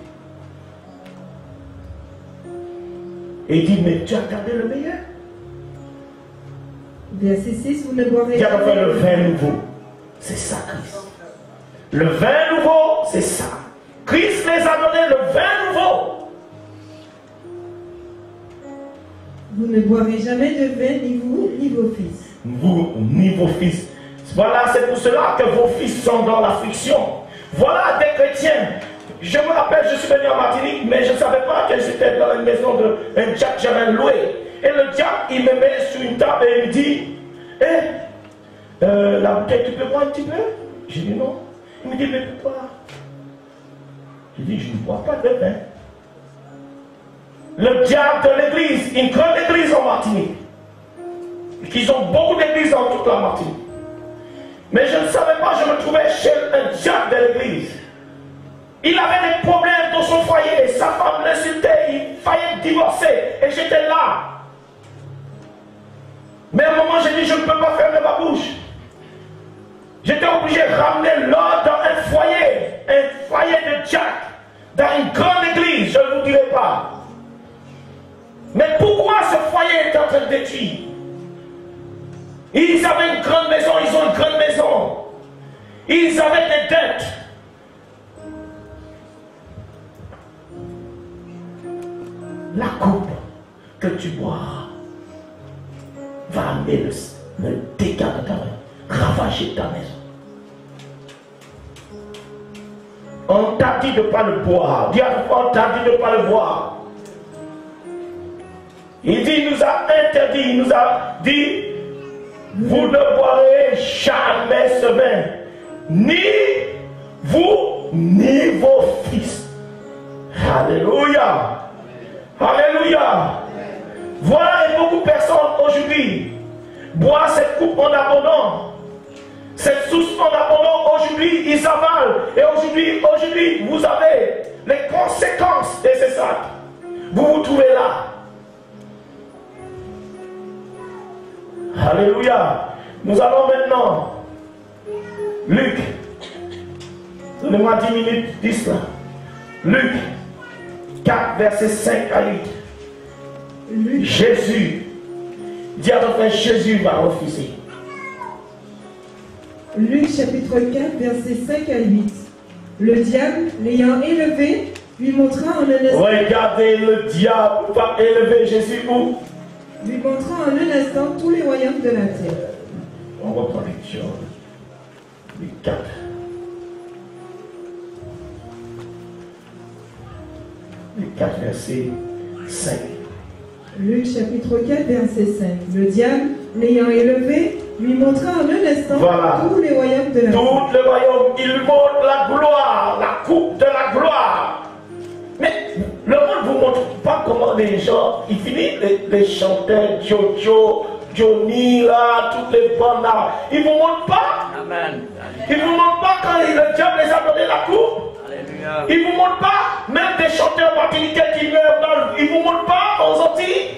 Et il dit, mais tu attendais le meilleur? Verset 6, vous ne boirez pas. Il y a le vin nouveau. C'est ça, Christ. Le vin nouveau, c'est ça. Christ les a donné le vin nouveau. Vous ne boirez jamais de vin, ni vous, ni vos fils. Vous, ni vos fils. Voilà, c'est pour cela que vos fils sont dans l'affliction. Voilà des chrétiens. Je me rappelle, je suis venu en Martinique, mais je ne savais pas que j'étais dans une maison d'un diable que j'avais loué. Et le diable, il me met sur une table et il me dit, la bouteille, tu peux boire un petit peu? J'ai dit non. Il me dit, mais pourquoi? J'ai dit, je ne bois pas de vin. Le diable de l'église, une grande église en Martinique. Ils ont beaucoup d'églises dans toute la Martinique. Mais je ne savais pas, je me trouvais chez un diable de l'église. Il avait des problèmes dans son foyer, sa femme l'insultait, il faillit divorcer, et j'étais là. Mais à un moment, j'ai dit, je ne peux pas fermer ma bouche. J'étais obligé de ramener l'ordre dans un foyer de diable, dans une grande église, je ne vous dirai pas. Mais pourquoi ce foyer est en train de détruire? Ils avaient une grande maison, ils ont une grande maison. Ils avaient des dettes. La coupe que tu bois va amener le dégât de ta vie, ravager ta maison. On t'a dit de ne pas le boire. Dis à toi, on t'a dit de ne pas le boire. Il dit, il nous a interdit, il nous a dit, vous ne boirez jamais ce vin, ni vous, ni vos fils. Alléluia. Alléluia. Voilà, et beaucoup de personnes aujourd'hui aujourd'hui boit cette coupe en abondant, cette source en abondant, aujourd'hui ils avalent. Et aujourd'hui, vous avez les conséquences de ces actes. Vous vous trouvez là. Alléluia. Nous allons maintenant, Luc, donnez-moi 10 minutes, dis cela. Luc 4, versets 5 à 8. Jésus, dis à ton frère, Jésus va refuser. Luc chapitre 4, versets 5 à 8. Le diable, l'ayant élevé, lui montra en un instant. Regardez, le diable va élever Jésus où? Lui montra en un instant tous les royaumes de la terre. On reprend lecture. Luc 4. Luc 4, verset 5. Luc chapitre 4, verset 5. Le diable, l'ayant élevé, lui montra en un instant tous les royaumes de la terre. Tout le royaume, il montre la gloire, la coupe de la gloire. Mais le monde ne vous montre pas comment les gens, ils finissent les chanteurs, Jojo, Johnny, là, toutes les bandes là. Ils ne vous montrent pas. Amen. Ils ne vous montrent pas quand le diable les a donné la coupe. Alléluia. Ils ne vous montrent pas, même des chanteurs martiniquais qui meurent dans, ils ne vous montrent pas aux Antilles.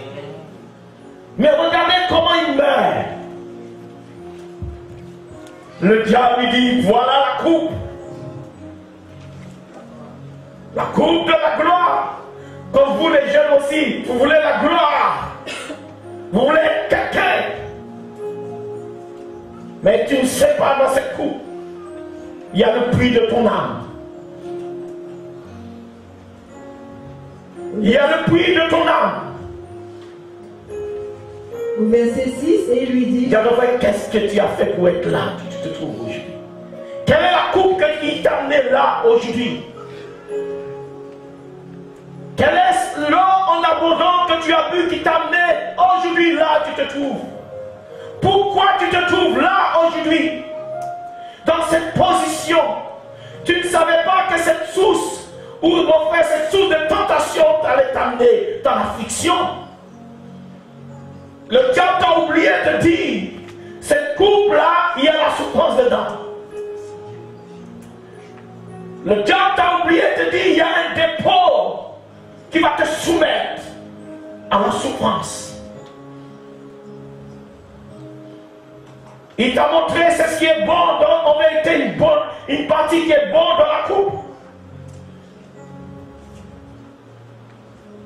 Mais regardez comment ils meurent. Le diable lui dit, voilà la coupe. La coupe de la gloire. Comme vous les jeunes aussi, vous voulez la gloire. Vous voulez quelqu'un. Mais tu ne sais pas dans cette coupe, il y a le prix de ton âme. Il y a le prix de ton âme. Au verset 6, et il lui dit, qu'est-ce que tu as fait pour être là où tu te trouves aujourd'hui? Quelle est la coupe qui t'a amené là aujourd'hui? Quelle est l'eau en abondance que tu as bu qui t'a amené aujourd'hui là où tu te trouves? Pourquoi tu te trouves là aujourd'hui? Dans cette position, tu ne savais pas que cette source, ou mon frère, cette source de tentation t'allait t'amener dans l'affliction. Le diable t'a oublié de dire, cette coupe-là, il y a la souffrance dedans. Le diable t'a oublié de dire, il y a un dépôt qui va te soumettre à la souffrance. Il t'a montré c'est ce qui est bon, donc en vérité une partie qui est bonne dans la coupe.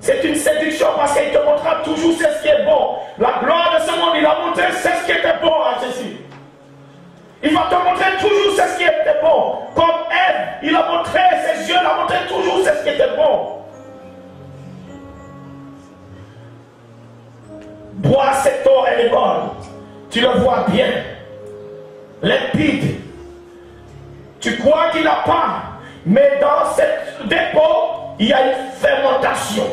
C'est une séduction parce qu'il te montrera toujours c'est ce qui est bon. La gloire de ce monde, il a montré c'est ce qui était bon à Jésus. Il va te montrer toujours c'est ce qui était bon. Comme Ève, il a montré ses yeux, il a montré toujours c'est ce qui était bon. Bois cette eau, elle est bonne. Tu le vois bien. Limpide. Tu crois qu'il n'a pas. Mais dans ce dépôt, il y a une fermentation.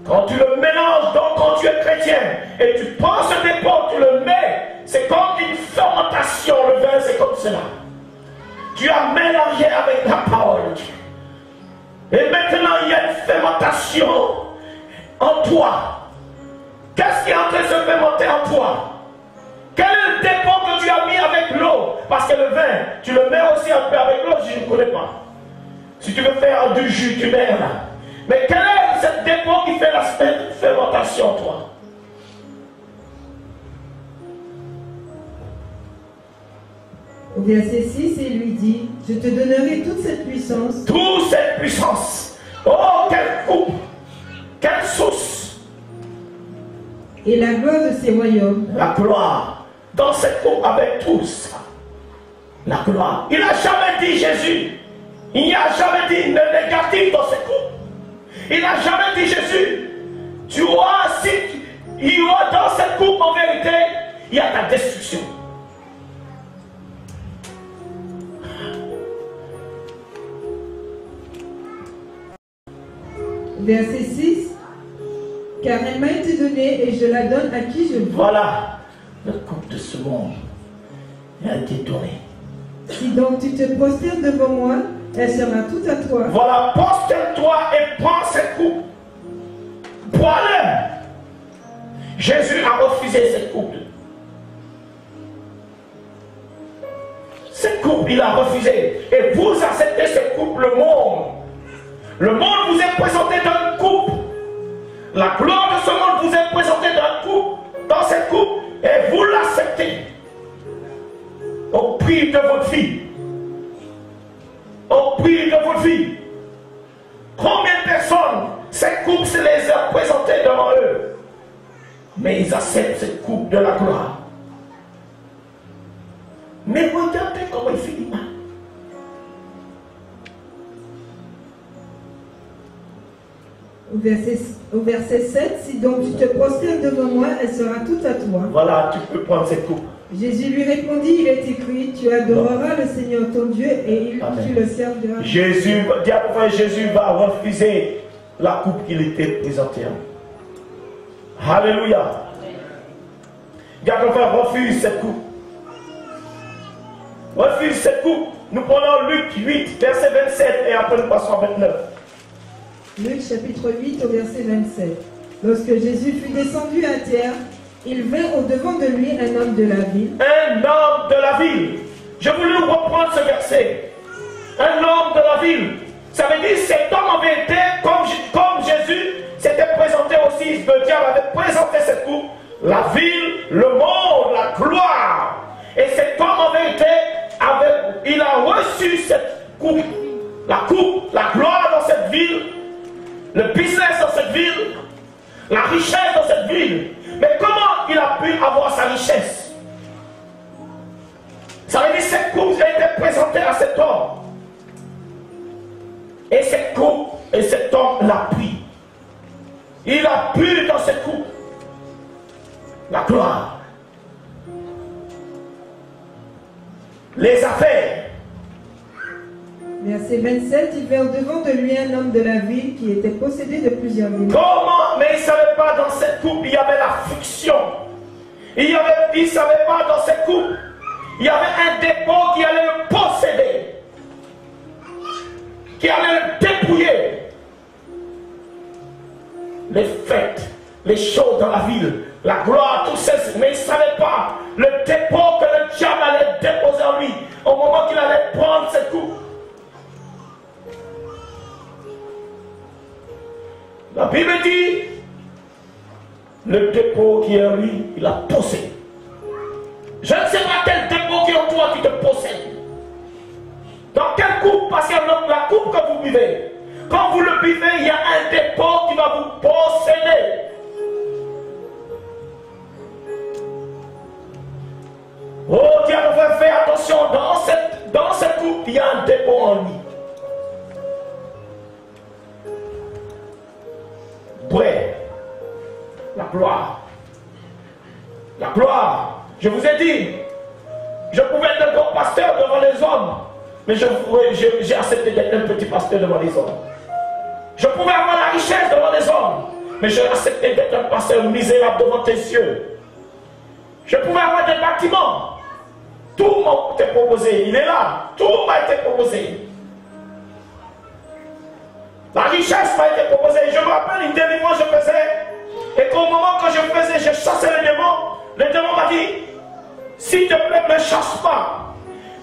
Quand tu le mélanges, donc quand tu es chrétien, et tu prends ce dépôt, tu le mets, c'est comme une fermentation. Le vin, c'est comme cela. Tu as mélangé avec la parole de Dieu. Et maintenant, il y a une fermentation en toi. Qu'est-ce qui est en train de se fermenter en toi? Quel est le dépôt que tu as mis avec l'eau? Parce que le vin, tu le mets aussi un peu avec l'eau, je ne connais pas. Si tu veux faire du jus, tu mets là. Mais quel est ce dépôt qui fait la fermentation en toi? Au verset 6, il lui dit, je te donnerai toute cette puissance. Toute cette puissance. Oh, quelle coupe, quelle source. Et la gloire de ces royaumes. La gloire. Dans cette coupe avec tout ça. La gloire. Il n'a jamais dit Jésus. Il n'y a jamais dit le négatif dans cette coupe. Il n'a jamais dit Jésus. Tu vois, si il y aura dans cette coupe en vérité, il y a ta destruction. Verset 6. Car elle m'a été donnée et je la donne à qui je veux. Voilà, le coupe de ce monde. Elle a été donnée. Si donc tu te prosternes devant moi, elle sera toute à toi. Voilà, posterne-toi et prends cette coupe. Jésus a refusé cette coupe. Cette coupe, il a refusé. Et vous acceptez cette coupe, le monde. Le monde vous est présenté dans une coupe. La gloire de ce monde vous est présentée dans cette coupe. Et vous l'acceptez. Au prix de votre vie. Au prix de votre vie. Combien de personnes, cette coupe se les a présentées devant eux. Mais ils acceptent cette coupe de la gloire. Mais regardez comment il finit mal. Au verset 7, si donc tu te prosternes devant moi, elle sera toute à toi. Voilà, tu peux prendre cette coupe. Jésus lui répondit, il est écrit, tu adoreras le Seigneur ton Dieu et tu le serviras. Jésus va refuser la coupe qu'il était présentée. Alléluia. Diable refuse cette coupe. Refuse cette coupe. Nous prenons Luc 8, verset 27 et après nous passons à 29. Luc chapitre 8 au verset 27. Lorsque Jésus fut descendu à terre, il vint au-devant de lui un homme de la ville. Un homme de la ville. Je voulais reprendre ce verset. Un homme de la ville. Ça veut dire que cet homme avait été, comme Jésus s'était présenté aussi, le diable avait présenté cette coupe, la ville, le monde, la gloire. Et cet homme avait été, il a reçu cette coupe, la gloire dans cette ville, le business dans cette ville, la richesse dans cette ville. Mais comment il a pu avoir sa richesse? Ça veut dire que cette coupe a été présentée à cet homme. Et cette coupe, et cet homme l'a pris. Il a bu dans cette coupe la gloire, les affaires. Verset 27, il vint au-devant de lui un homme de la ville qui était possédé de plusieurs villes. Comment? Mais il ne savait pas dans cette coupe, il y avait la friction. Il ne savait pas dans cette coupe, il y avait un dépôt qui allait le posséder, qui allait le dépouiller. Les fêtes, les choses dans la ville, la gloire, tout ça, mais il ne savait pas le dépôt que le diable allait déposer en lui au moment qu'il allait prendre cette coupe. La Bible dit, le dépôt qui est en lui, il a possédé. Je ne sais pas quel dépôt qui est en toi qui te possède. Dans quelle coupe? Parce que la coupe que vous buvez, quand vous le buvez, il y a un dépôt qui va vous posséder. Oh, diable, fais attention, dans cette coupe, il y a un dépôt en lui. Ouais, la gloire. La gloire. Je vous ai dit, je pouvais être un grand pasteur devant les hommes, mais j'ai accepté d'être un petit pasteur devant les hommes. Je pouvais avoir la richesse devant les hommes, mais j'ai accepté d'être un pasteur misérable devant tes yeux. Je pouvais avoir des bâtiments. Tout m'a été proposé, il est là. Tout m'a été proposé. La richesse m'a été proposée. Je me rappelle une délivrance que je faisais. Et qu'au moment que je faisais, je chassais les démons. Le démon m'a dit, s'il te plaît, ne me chasse pas.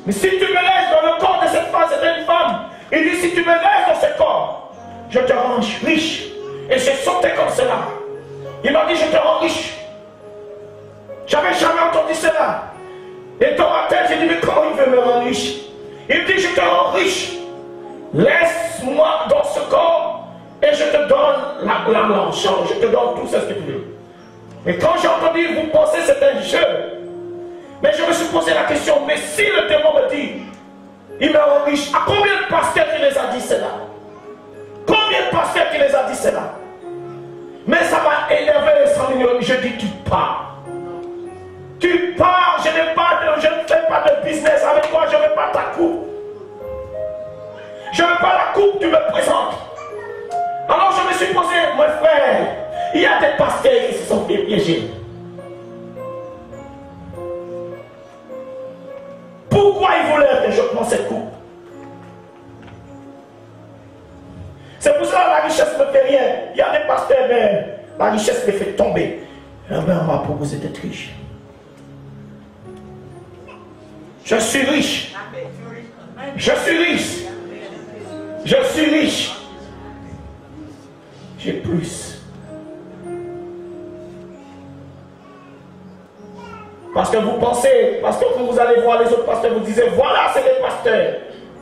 Mais si tu me laisses dans le corps de cette femme, c'était une femme. Il dit, si tu me laisses dans ce corps, je te rends riche. Et j'ai sauté comme cela. Il m'a dit, je te rends riche. J'avais jamais entendu cela. Et dans ma tête, j'ai dit, mais comment il veut me rendre riche? Il dit, je te rends riche. Laisse-moi dans ce corps et je te donne la blanche, je te donne tout ce que tu veux. Et quand j'ai entendu, vous pensez que c'est un jeu. Mais je me suis posé la question, mais si le démon me dit, il me rend riche, à combien de pasteurs qui les a dit cela? Combien de pasteurs qui les a dit cela? Mais ça m'a énervé les 100 millions. Je dis, tu pars. Tu pars, je ne fais pas de business avec toi, je ne veux pas ta coupe. Je ne veux pas la coupe que tu me présentes. Alors je me suis posé, mon frère, il y a des pasteurs qui se sont fait piéger. Pourquoi ils voulaient que je prenne cette coupe? C'est pour ça que la richesse ne me fait rien. Il y a des pasteurs, mais la richesse me fait tomber. Eh bien, on m'a proposé d'être riche. Je suis riche. Je suis riche. Je suis riche. J'ai plus. Parce que vous pensez, parce que quand vous allez voir les autres pasteurs, vous disiez, voilà, c'est les pasteurs.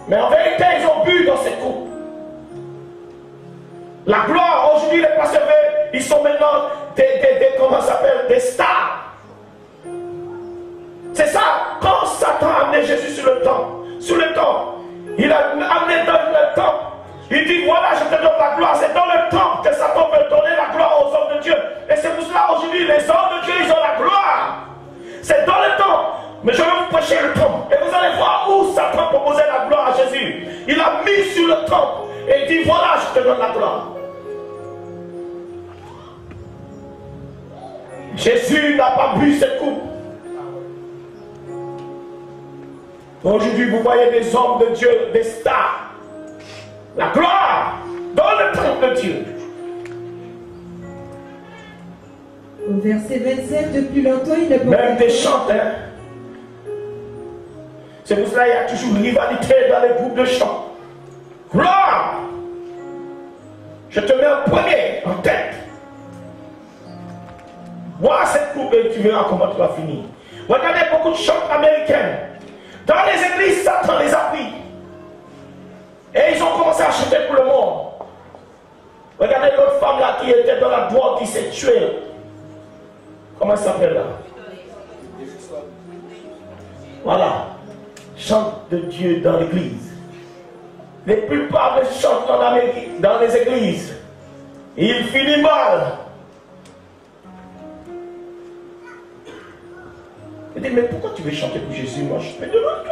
Mais en vérité, ils ont bu dans cette coupe. La gloire, aujourd'hui, les pasteurs, ils sont maintenant comment ça s'appelle, des stars. C'est ça, quand Satan a amené Jésus sur le temple, il a amené dans le temple, il dit, voilà, je te donne la gloire. C'est dans le temple que Satan veut donner la gloire aux hommes de Dieu. Et c'est pour cela, aujourd'hui, les hommes de Dieu, ils ont la gloire. C'est dans le temple. Mais je vais vous prêcher le temple. Et vous allez voir où Satan proposait la gloire à Jésus. Il a mis sur le temple. Et il dit, voilà, je te donne la gloire. Jésus n'a pas bu cette coupe. Aujourd'hui, vous voyez des hommes de Dieu, des stars. La gloire dans le temple de Dieu. Au verset 27, depuis longtemps, il ne peut Même des chanteurs. C'est pour cela qu'il y a toujours une rivalité dans les groupes de chant. Gloire! Je te mets en premier, en tête. Vois cette coupe et tu verras comment tu vas finir. Regardez beaucoup de chants américains. Dans les églises, Satan les a pris. Et ils ont commencé à chanter pour le monde. Regardez l'autre femme là qui était dans la drogue, qui s'est tuée. Comment ça s'appelle là? Voilà. Chante de Dieu dans l'église. Les plupart des chants dans les églises, il finit mal. Il dit, mais pourquoi tu veux chanter pour Jésus? Moi, je te demande tout.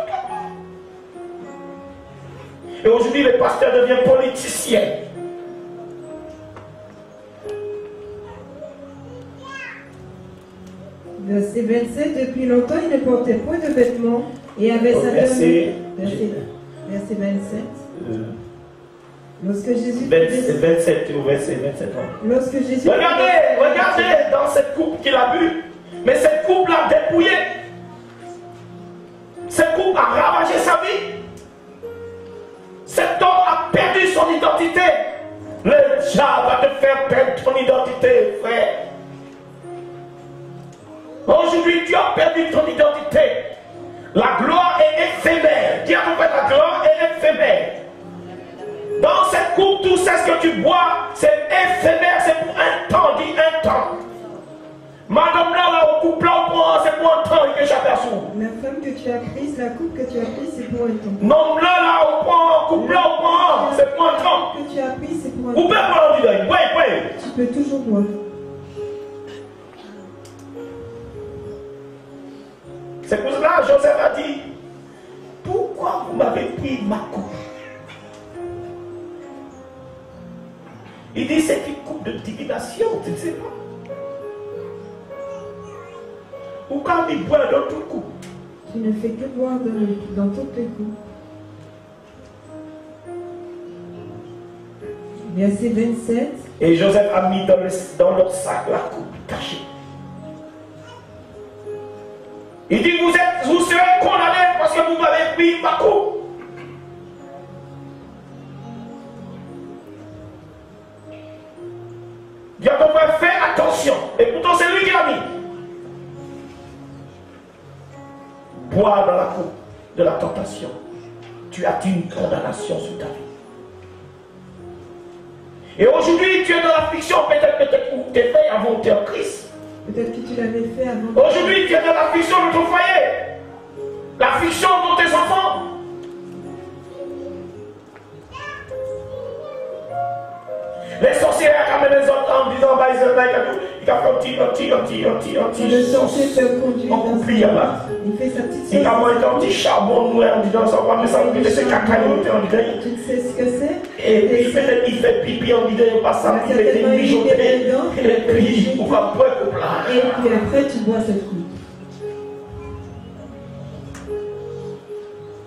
Et aujourd'hui, les pasteurs deviennent politiciens. Verset 27, depuis longtemps, il ne portait point de vêtements et avait sa verset 27. Lorsque Jésus... 27 ou verset 27. Lorsque Jésus... Regardez dans cette coupe qu'il a bu. Mais cette coupe l'a dépouillé. Cette coupe a ravagé sa vie. Cet homme a perdu son identité. Le diable va te faire perdre ton identité, frère. Aujourd'hui, tu as perdu ton identité. La gloire est éphémère. Dis à ton frère, la gloire est éphémère. Dans cette coupe, tout ça, ce que tu bois, c'est éphémère, c'est pour un temps, dis un temps. Madame là, au couple là, c'est pour un temps que j'aperçois. La femme que tu as prise, la coupe que tu as prise, c'est pour un temps. Non, là, au point, couple là, au point, c'est pour un temps. La coupe que tu as prise, c'est pour un temps. Vous pouvez boire en vidéo, oui. Tu peux toujours boire. C'est pour cela que Joseph a dit, pourquoi vous m'avez pris ma coupe? Il dit, c'est une coupe de divination, tu ne sais pas. Ou quand il boit dans tout coup. Tu ne fais que boire dans toutes les coupes. Verset 27. Et Joseph a mis dans leur sac la coupe cachée. Il dit, vous serez condamnés parce que vous m'avez pris ma coupe. Dieu a fait attention. Et pourtant c'est lui qui l'a mis. Boire dans la coupe de la tentation. Tu as une condamnation sur ta vie. Et aujourd'hui, tu es dans l'affliction, peut-être où tes pères avant été en Christ. Peut-être que tu l'avais fait avant. Aujourd'hui, tu es dans l'affliction de ton foyer. L'affliction de tes enfants. Les sorcières amènent les autres en disant, bah, ils ont le sorcier te conduit dans sa là. Il fait sa petite sauce. Il a mangé un petit charbon noir en disant, ça va, mais ça me dit, c'est cacahuète en disant. Tu ne sais ce que c'est? Et il fait pipi en disant, pas ça, il fait mijoter. Et puis, on va boire le plat. Et puis après, tu bois cette coupe.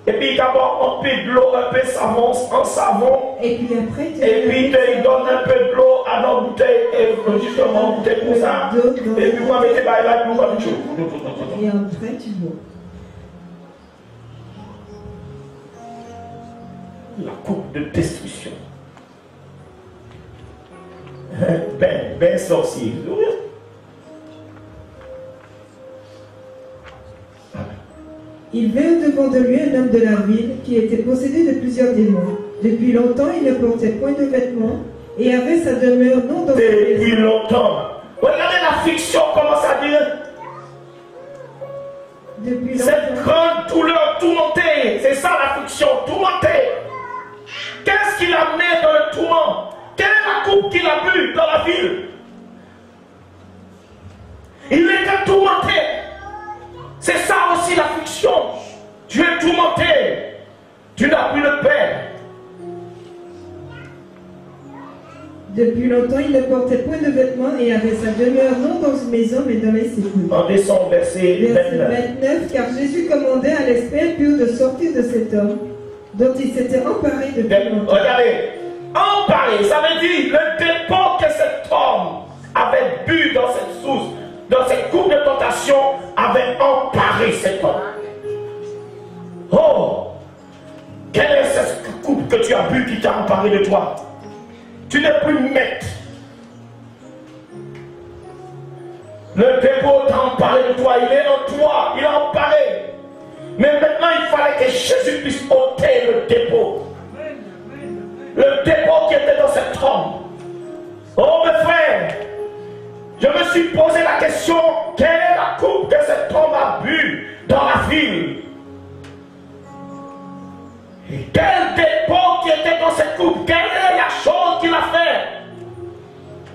Et puis d'abord un peu de l'eau, un peu de savon, en savon. Et puis après, il donne un peu de l'eau à nos bouteilles et justement, vous êtes pour ça. Et puis vous mettez là, vous faites une chose. Et après, tu bois. La coupe de destruction. Ben sorcier. Il vint devant de lui un homme de la ville qui était possédé de plusieurs démons. Depuis longtemps, il ne portait point de vêtements et avait sa demeure non dans depuis longtemps. Regardez la fiction commence à dire. Depuis cette longtemps. grande douleur tourmentée, c'est ça la fiction, tourmentée. Qu'est-ce qu'il a amené dans le tourment? Quelle est la coupe qu'il a bu dans la ville? Il était tourmenté. C'est ça aussi la fiction. Tu es tourmenté. Tu n'as plus de paix. Depuis longtemps, il ne portait point de vêtements et avait sa demeure non dans une maison mais dans les sépulcres. On descend au verset 29. Car Jésus commandait à l'esprit impur de sortir de cet homme dont il s'était emparé depuis longtemps. Regardez, emparé, ça veut dire le dépôt que cet homme avait bu dans cette source, dans cette coupe de tentation, avait emparé cet homme. Oh, quelle est cette coupe que tu as bu qui t'a emparé de toi? Tu n'es plus maître. Le dépôt t'a emparé de toi, il est en toi, il est emparé. Mais maintenant, il fallait que Jésus puisse ôter le dépôt. Le dépôt qui était dans cet homme. Oh mes frères, je me suis posé la question, quelle est la coupe que cet homme a bu dans la ville? Et quel dépôt qui était dans cette coupe? Quelle est la chose qu'il a fait?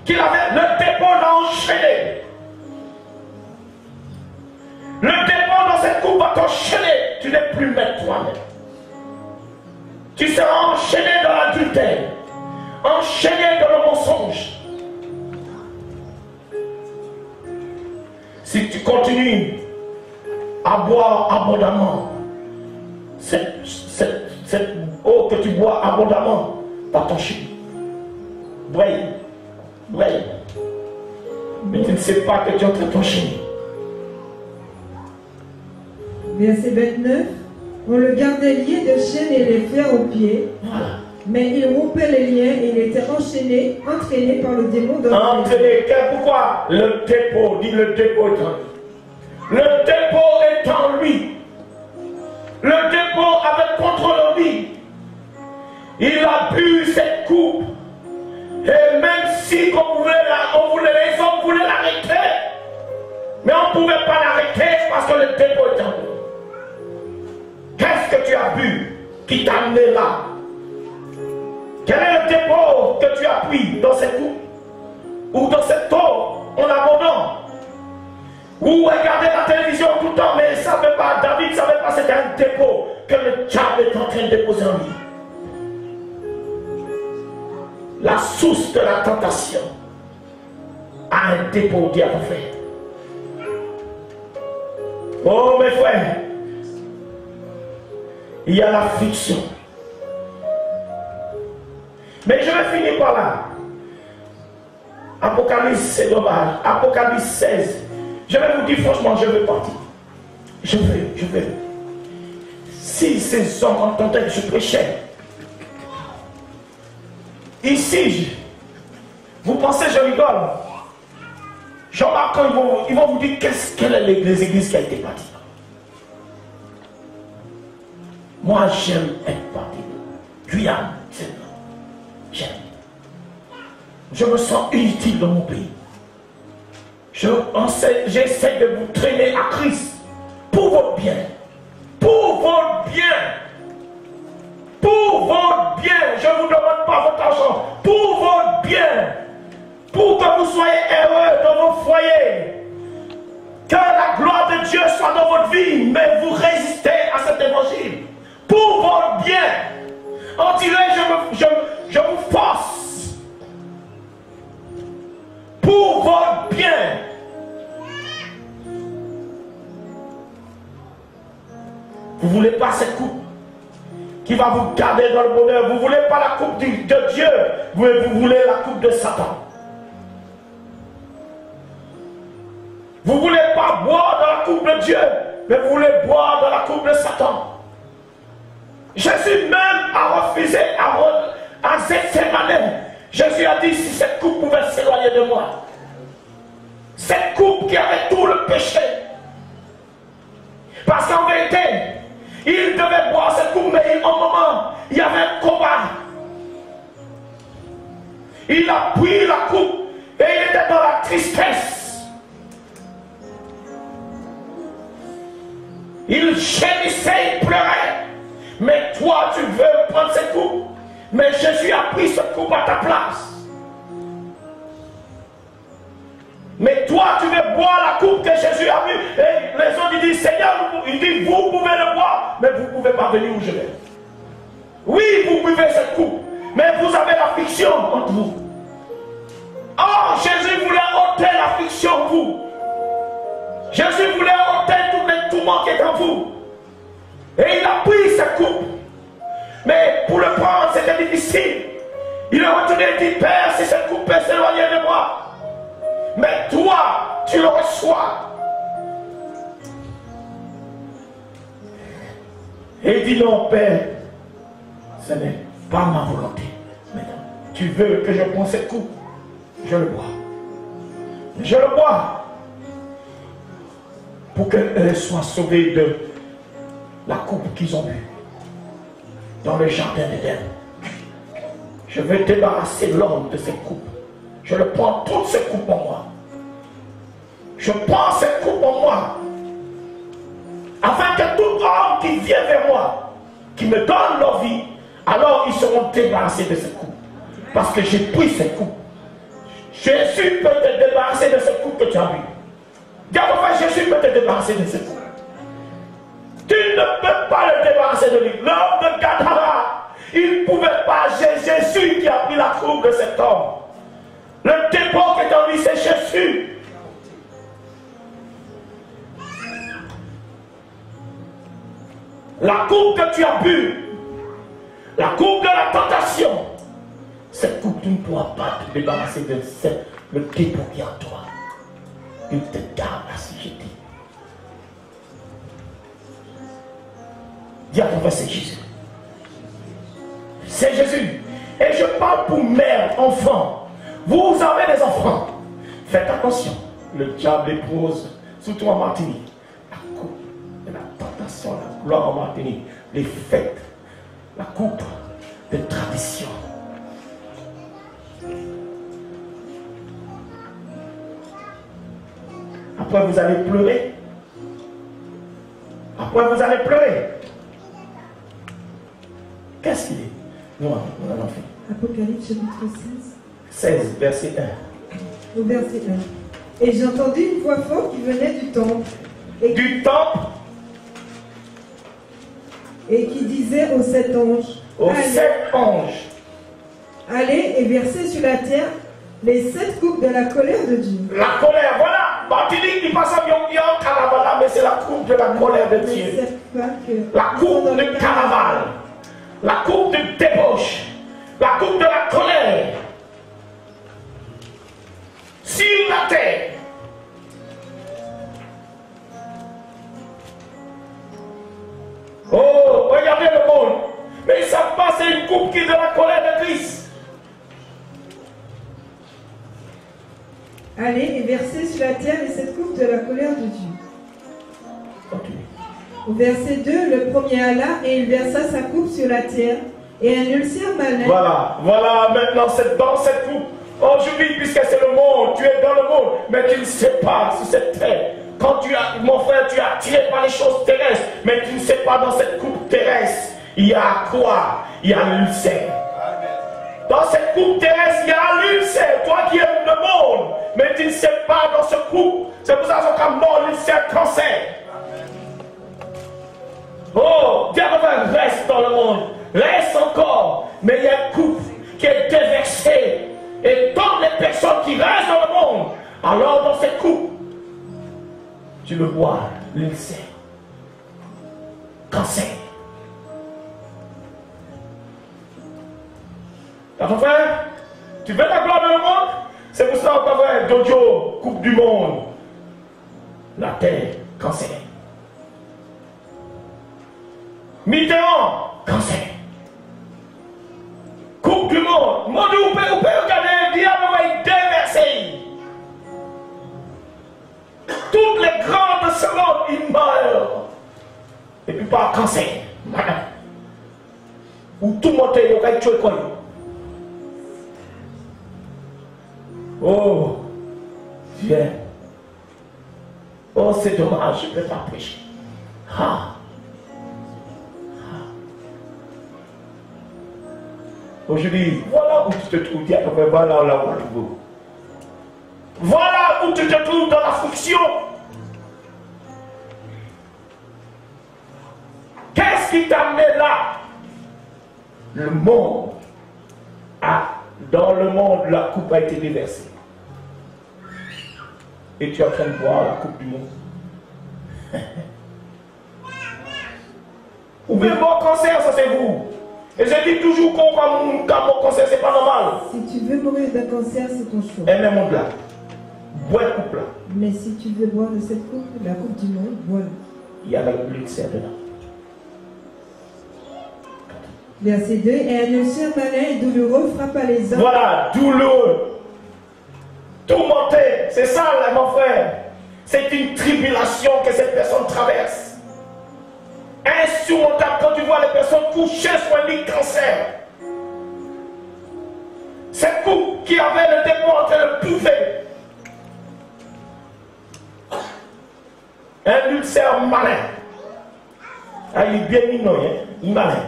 Le dépôt l'a enchaîné. Le dépôt dans cette coupe va t'enchaîner. Tu n'es plus maître toi-même. Tu seras enchaîné dans l'adultère, enchaîné dans le mensonge. Si tu continues à boire abondamment, cette eau que tu bois abondamment va t'enchaîner. Brille. Mais tu ne sais pas que tu es en train de t'enchaîner. Verset 29. On le gardait lié de chaînes et les fers aux pieds. Voilà. Mais il rompait les liens et il était entraîné par le démon de pourquoi? Le dépôt, dit le dépôt est en lui. Le dépôt est en lui. Le dépôt avait contrôle lui. Il a bu cette coupe. Et même si les hommes voulaient l'arrêter, mais on ne pouvait pas l'arrêter parce que le dépôt est en lui. Qu'est-ce que tu as bu qui t'a amené là? Quel est le dépôt que tu as pris dans cette coupe? Ou dans cette eau en abondant? Ou regarder la télévision tout le temps, mais il ne savait pas, David ne savait pas c'était un dépôt que le diable est en train de déposer en lui. La source de la tentation a un dépôt diabolique. Oh mes frères, il y a l'affliction. Mais je vais finir par là. Apocalypse, c'est dommage. Apocalypse 16. Je vais vous dire franchement, je veux partir. Je veux. Si ces hommes entendaient que je prêchais, ici, vous pensez je rigole. Jean-Marc, ils vont vous dire quelle est les églises qui a été bâtie. Moi, j'aime être parti. Guyane, c'est non. J'aime. Je me sens inutile dans mon pays. J'essaie de vous traîner à Christ pour votre bien. Pour votre bien. Pour votre bien. Je ne vous demande pas votre argent. Pour votre bien. Pour que vous soyez heureux dans vos foyers. Que la gloire de Dieu soit dans votre vie. Mais vous résistez à cet évangile. Pour votre bien. On dirait je vous force. Pour votre bien. Vous ne voulez pas cette coupe qui va vous garder dans le bonheur. Vous ne voulez pas la coupe de Dieu. Vous voulez la coupe de Satan. Vous ne voulez pas boire dans la coupe de Dieu, mais vous voulez boire dans la coupe de Satan. Jésus même a refusé à Gethsémane. Jésus a dit, si cette coupe pouvait s'éloigner de moi, cette coupe qui avait tout le péché. Parce qu'en vérité, il devait boire cette coupe, mais au moment, il y avait un combat. Il a pris la coupe et il était dans la tristesse. Il gémissait, il pleurait. Mais toi, tu veux prendre cette coupe. Mais Jésus a pris cette coupe à ta place. Mais toi, tu veux boire la coupe que Jésus a bu. Et les autres, ils disent, Seigneur, il dit, vous pouvez le boire, mais vous ne pouvez pas venir où je vais. Oui, vous buvez cette coupe, mais vous avez la fiction entre vous. Oh, Jésus voulait ôter la fiction en vous. Jésus voulait ôter tous les tourments qui est en vous. Et il a pris cette coupe. Mais pour le prendre, c'était difficile. Il est retourné et dit, Père, si cette coupe peut s'éloigner de moi, mais toi, tu le reçois. Et il dit, non, Père, ce n'est pas ma volonté. Mais tu veux que je prenne cette coupe, je le bois. Je le bois pour qu'elle soit sauvée de la coupe qu'ils ont bu dans le jardin d'Éden. Je veux débarrasser l'homme de cette coupe. Je le prends toute cette coupe en moi. Je prends cette coupe en moi. Afin que tout homme qui vient vers moi, qui me donne leur vie, alors ils seront débarrassés de cette coupe. Parce que j'ai pris cette coupe. Jésus peut te débarrasser de cette coupe que tu as bu. Dis à ton frère, Jésus peut te débarrasser de cette coupe. Tu ne peux pas le débarrasser de lui. L'homme de Gadara, il ne pouvait pas. C'est Jésus qui a pris la coupe de cet homme. Le démon qui est en lui, c'est Jésus. La coupe que tu as bu, la coupe de la tentation, cette coupe, tu ne pourras pas te débarrasser de le démon qui est en toi. Il te garde assujetti. Dis à ton frère, c'est Jésus. C'est Jésus. Et je parle pour mère, enfant. Vous avez des enfants. Faites attention. Le diable épose, surtout en Martinique, la coupe de la tentation, la gloire en Martinique, les fêtes, la coupe de tradition. Après, vous allez pleurer. Après, vous allez pleurer. Qu'est-ce qu'il est? Non, on en fait. Apocalypse chapitre 16, verset 1. Au verset 1. Et j'ai entendu une voix forte qui venait du temple. Du temple. Et qui disait aux 7 anges. Aux 7 anges. Allez et versez sur la terre les 7 coupes de la colère de Dieu. La colère, voilà. Martinique, il passe en carnaval, mais c'est la coupe de la colère de Dieu. La coupe du carnaval. La coupe de débauche. La coupe de la colère. Sur la terre. Oh, regardez le monde. Mais ils ne savent pas, c'est une coupe qui est de la colère de Christ. Allez et versez sur la terre les 7 coupes de la colère de Dieu. Continue. Au verset 2, le premier alla et il versa sa coupe sur la terre et un ulcère malin. Voilà, maintenant c'est dans cette coupe. Aujourd'hui, puisque c'est le monde, tu es dans le monde, mais tu ne sais pas sur cette terre. Quand mon frère, tu es attiré par les choses terrestres, mais tu ne sais pas dans cette coupe terrestre, il y a quoi? Il y a l'ulcère. Dans cette coupe terrestre, il y a l'ulcère. Toi qui aimes le monde, mais tu ne sais pas dans ce coupe. C'est pour ça qu'on a mort l'ulcère cancer. Oh, Dieu reste dans le monde. Reste encore. Mais il y a une coupe qui est déversée. Et toutes les personnes qui restent dans le monde, alors dans cette coupe, tu le bois, l'ulcère. Cancer. T'as ton frère? Tu veux la gloire dans le monde? C'est pour ça qu'on va voir Dojo, coupe du monde. La terre, cancer. Mitterrand, cancer. Coupe du monde. Mon Dieu, vous pouvez regarder, le diable va y déverser. Toutes les grandes de ce monde, ils meurent. Et puis par cancer. Ou tout le monde est tué quoi. Oh, viens. Oh, c'est dommage, je ne peux pas prêcher. Ah. Aujourd'hui, voilà où tu te trouves. Voilà là où tu te trouves. Voilà où tu te trouves dans l'affliction. Qu'est-ce qui t'a amené là? Le monde dans le monde, la coupe a été déversée. Et tu es en train de boire la coupe du monde. Vous pouvez boire cancer, ça c'est vous. Et je dis toujours qu'on va mourir mon cancer, c'est pas normal. Si tu veux mourir d'un cancer, c'est ton choix. Et même monde là. Bois la coupe là. Mais si tu veux boire de cette coupe, la coupe du monde, bois-la. Il y a l'ulcère dedans. Verset 2. Et un ulcère malin et douloureux frappa les hommes. Voilà, douloureux. Tourmenté. C'est ça là, mon frère. C'est une tribulation que cette personne traverse. Insurmontable quand tu vois les personnes couchées sur un lit de cancer. Cette coupe qui avait le démon en train de bouffer. Un ulcère malin. Ah, il est bien mignon, hein? Il est malin.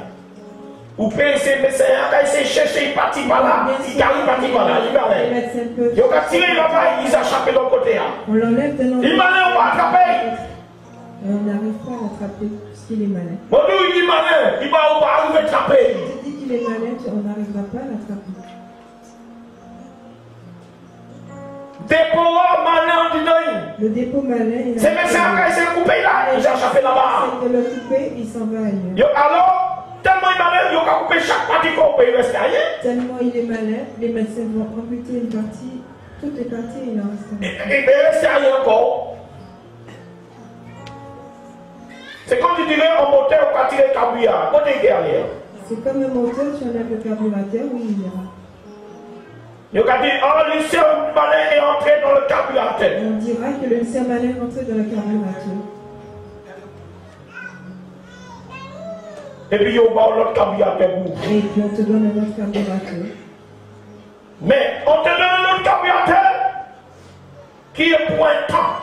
Ou peut essayer, mais c'est un gars, il chercher, il partit par là, il arrive parti par là, il est malin. Il a tiré là-bas, il s'est échappé de l'autre côté. On l'enlève de l'endroit. Il est malin, on va attraper. Et on n'arrive pas à l'attraper parce qu'il est malin. Bon, nous, il est malin, il va arriver à attraper. Si tu dis qu'il est malin, on n'arrivera pas à l'attraper. Dépôt malin du deuil. Le dépôt malin. C'est même ça, il s'est coupé là, il s'est échappé là-bas. Il de le couper, il s'en va ailleurs. Alors, tellement il est malin, il a coupé chaque partie qu'on peut, il reste rien. Tellement il est malin, les médecins vont amputer une partie, toutes les parties, il en reste rien. Il ne reste rien encore. C'est comme tu dirais un moteur pour tirer le carburant. Côté derrière. C'est comme un moteur, tu enlèves le carburateur, oui, il ira. Il a dit, oh, l'ulcère malin est entré dans le carburateur. On dira que l'ulcère malin est entré dans le carburateur. Et puis, il va l'autre carburateur. Et puis, on te donne un autre carburateur. Mais on te donne un autre carburateur qui est pointant.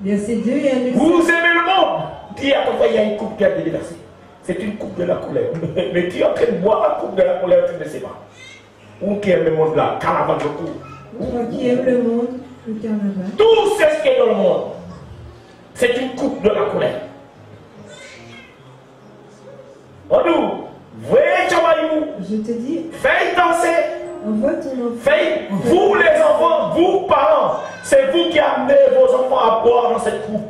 Verset 2 et un ulcère. Vous aimez le monde. Dis à ton frère, il y a une coupe qui a été déversée. C'est une coupe de la couleur. Mais tu es en train de boire la coupe de la couleur, tu ne sais pas. Ou qui aime le monde là, carnaval de coup. Toi qui aimes le monde, le carnaval. Tout ce qui est dans le monde, c'est une coupe de la couleur. Andou, voyez Chabayou. Je te dis, Faites danser. envoie ton enfant. Faites, vous les enfants, vous parents, c'est vous qui amenez vos enfants à boire dans cette coupe.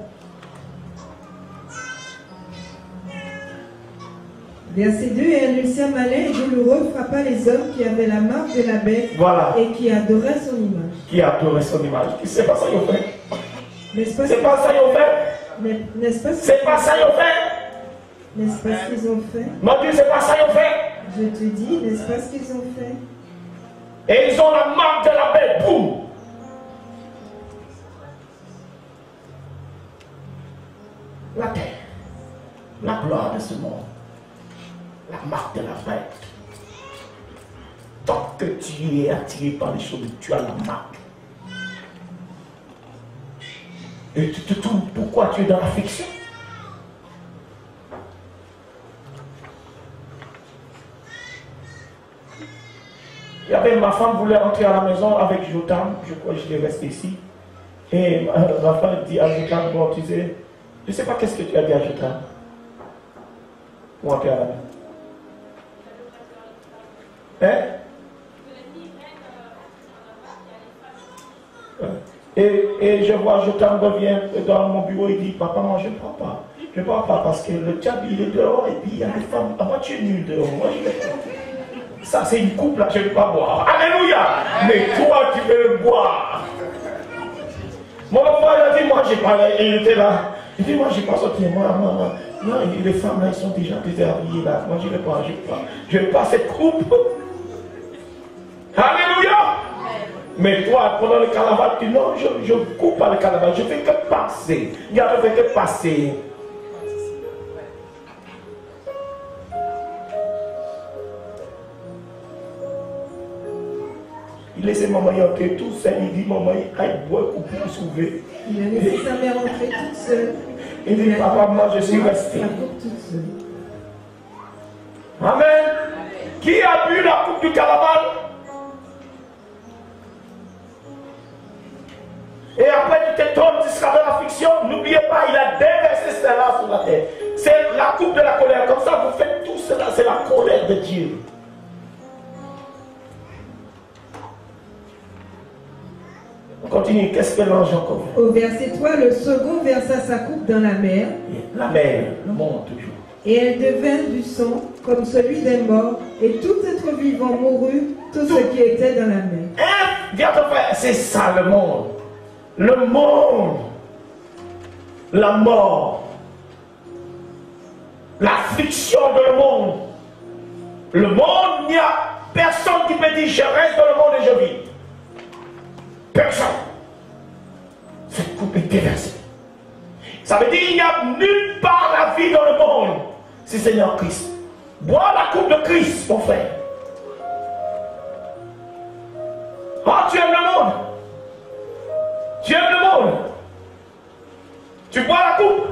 Verset 2 et un ulcère malin et douloureux frappa les hommes qui avaient la marque de la bête Voilà. et qui adoraient son image. Qui adorait son image. C'est pas ça qu'ils ont fait. N'est-ce pas C'est pas ça qu'ils ont fait. N'est-ce pas C'est pas ça qu'ils ont fait. N'est-ce pas ce qu'ils ont fait? Mon Dieu, c'est pas ça qu'ils ont fait. Je te dis, n'est-ce pas ce qu'ils ont fait? Et ils ont la marque de la bête. Boum. La terre. La gloire de ce monde. La marque de la bête. Tant que tu es attiré par les choses, tu as la marque. Et tu te trouves pourquoi tu es dans l'affliction. Il y avait ma femme voulait rentrer à la maison avec Jotam, je crois que je l'ai resté ici. Et ma femme dit à Jotam, bon, tu sais, je ne sais pas qu'est-ce que tu as dit à Jotam pour rentrer à la maison. Hein? Et je vois Jotam revient dans mon bureau, il dit, papa, moi je ne prends pas. Je ne prends pas parce que le diable il est dehors et puis il y a des femmes à moitié nues dehors. Moi je ne prends pas. Ça, c'est une coupe là, je ne veux pas boire. Alléluia. Mais toi, tu veux boire. Mon enfant, il a dit, moi, j'ai parlé. Il était là. Il dit, moi, je n'ai pas sorti. Moi, non, les femmes là, elles sont déjà déshabillées là. Moi, je ne vais pas, je ne veux pas cette coupe. Alléluia. Mais toi, pendant le carnaval, tu dis, non, je coupe pas le carnaval. Je ne fais que passer. Regarde, je ne fais que passer. Il laissait maman entrer tout seul. Il dit, maman, aille boire pour sauver. Il a laissé sa mère entrer toute seule. Il dit, papa, moi, je suis resté. Amen. Qui a bu la coupe du carnaval? Et après, tu te trompes, tu seras dans la fiction. N'oubliez pas, il a déversé cela sur la terre. C'est la coupe de la colère. Comme ça, vous faites tout cela. C'est la colère de Dieu. On continue. Qu'est-ce que l'ange encore fait? Au verset 3, le second versa sa coupe dans la mer. La mer, le monde toujours. Et elle devint du sang comme celui des morts. Et tout être vivant mourut, tout ce qui était dans la mer. Viens ton frère, c'est ça le monde. Le monde, la mort, l'affliction de le monde. Le monde, il n'y a personne qui peut dire je reste dans le monde et je vis. Personne. Cette coupe est déversée. Ça veut dire qu'il n'y a nulle part la vie dans le monde si c'est en Christ. Bois la coupe de Christ, mon frère. Ah, tu aimes le monde. Tu aimes le monde. Tu bois la coupe.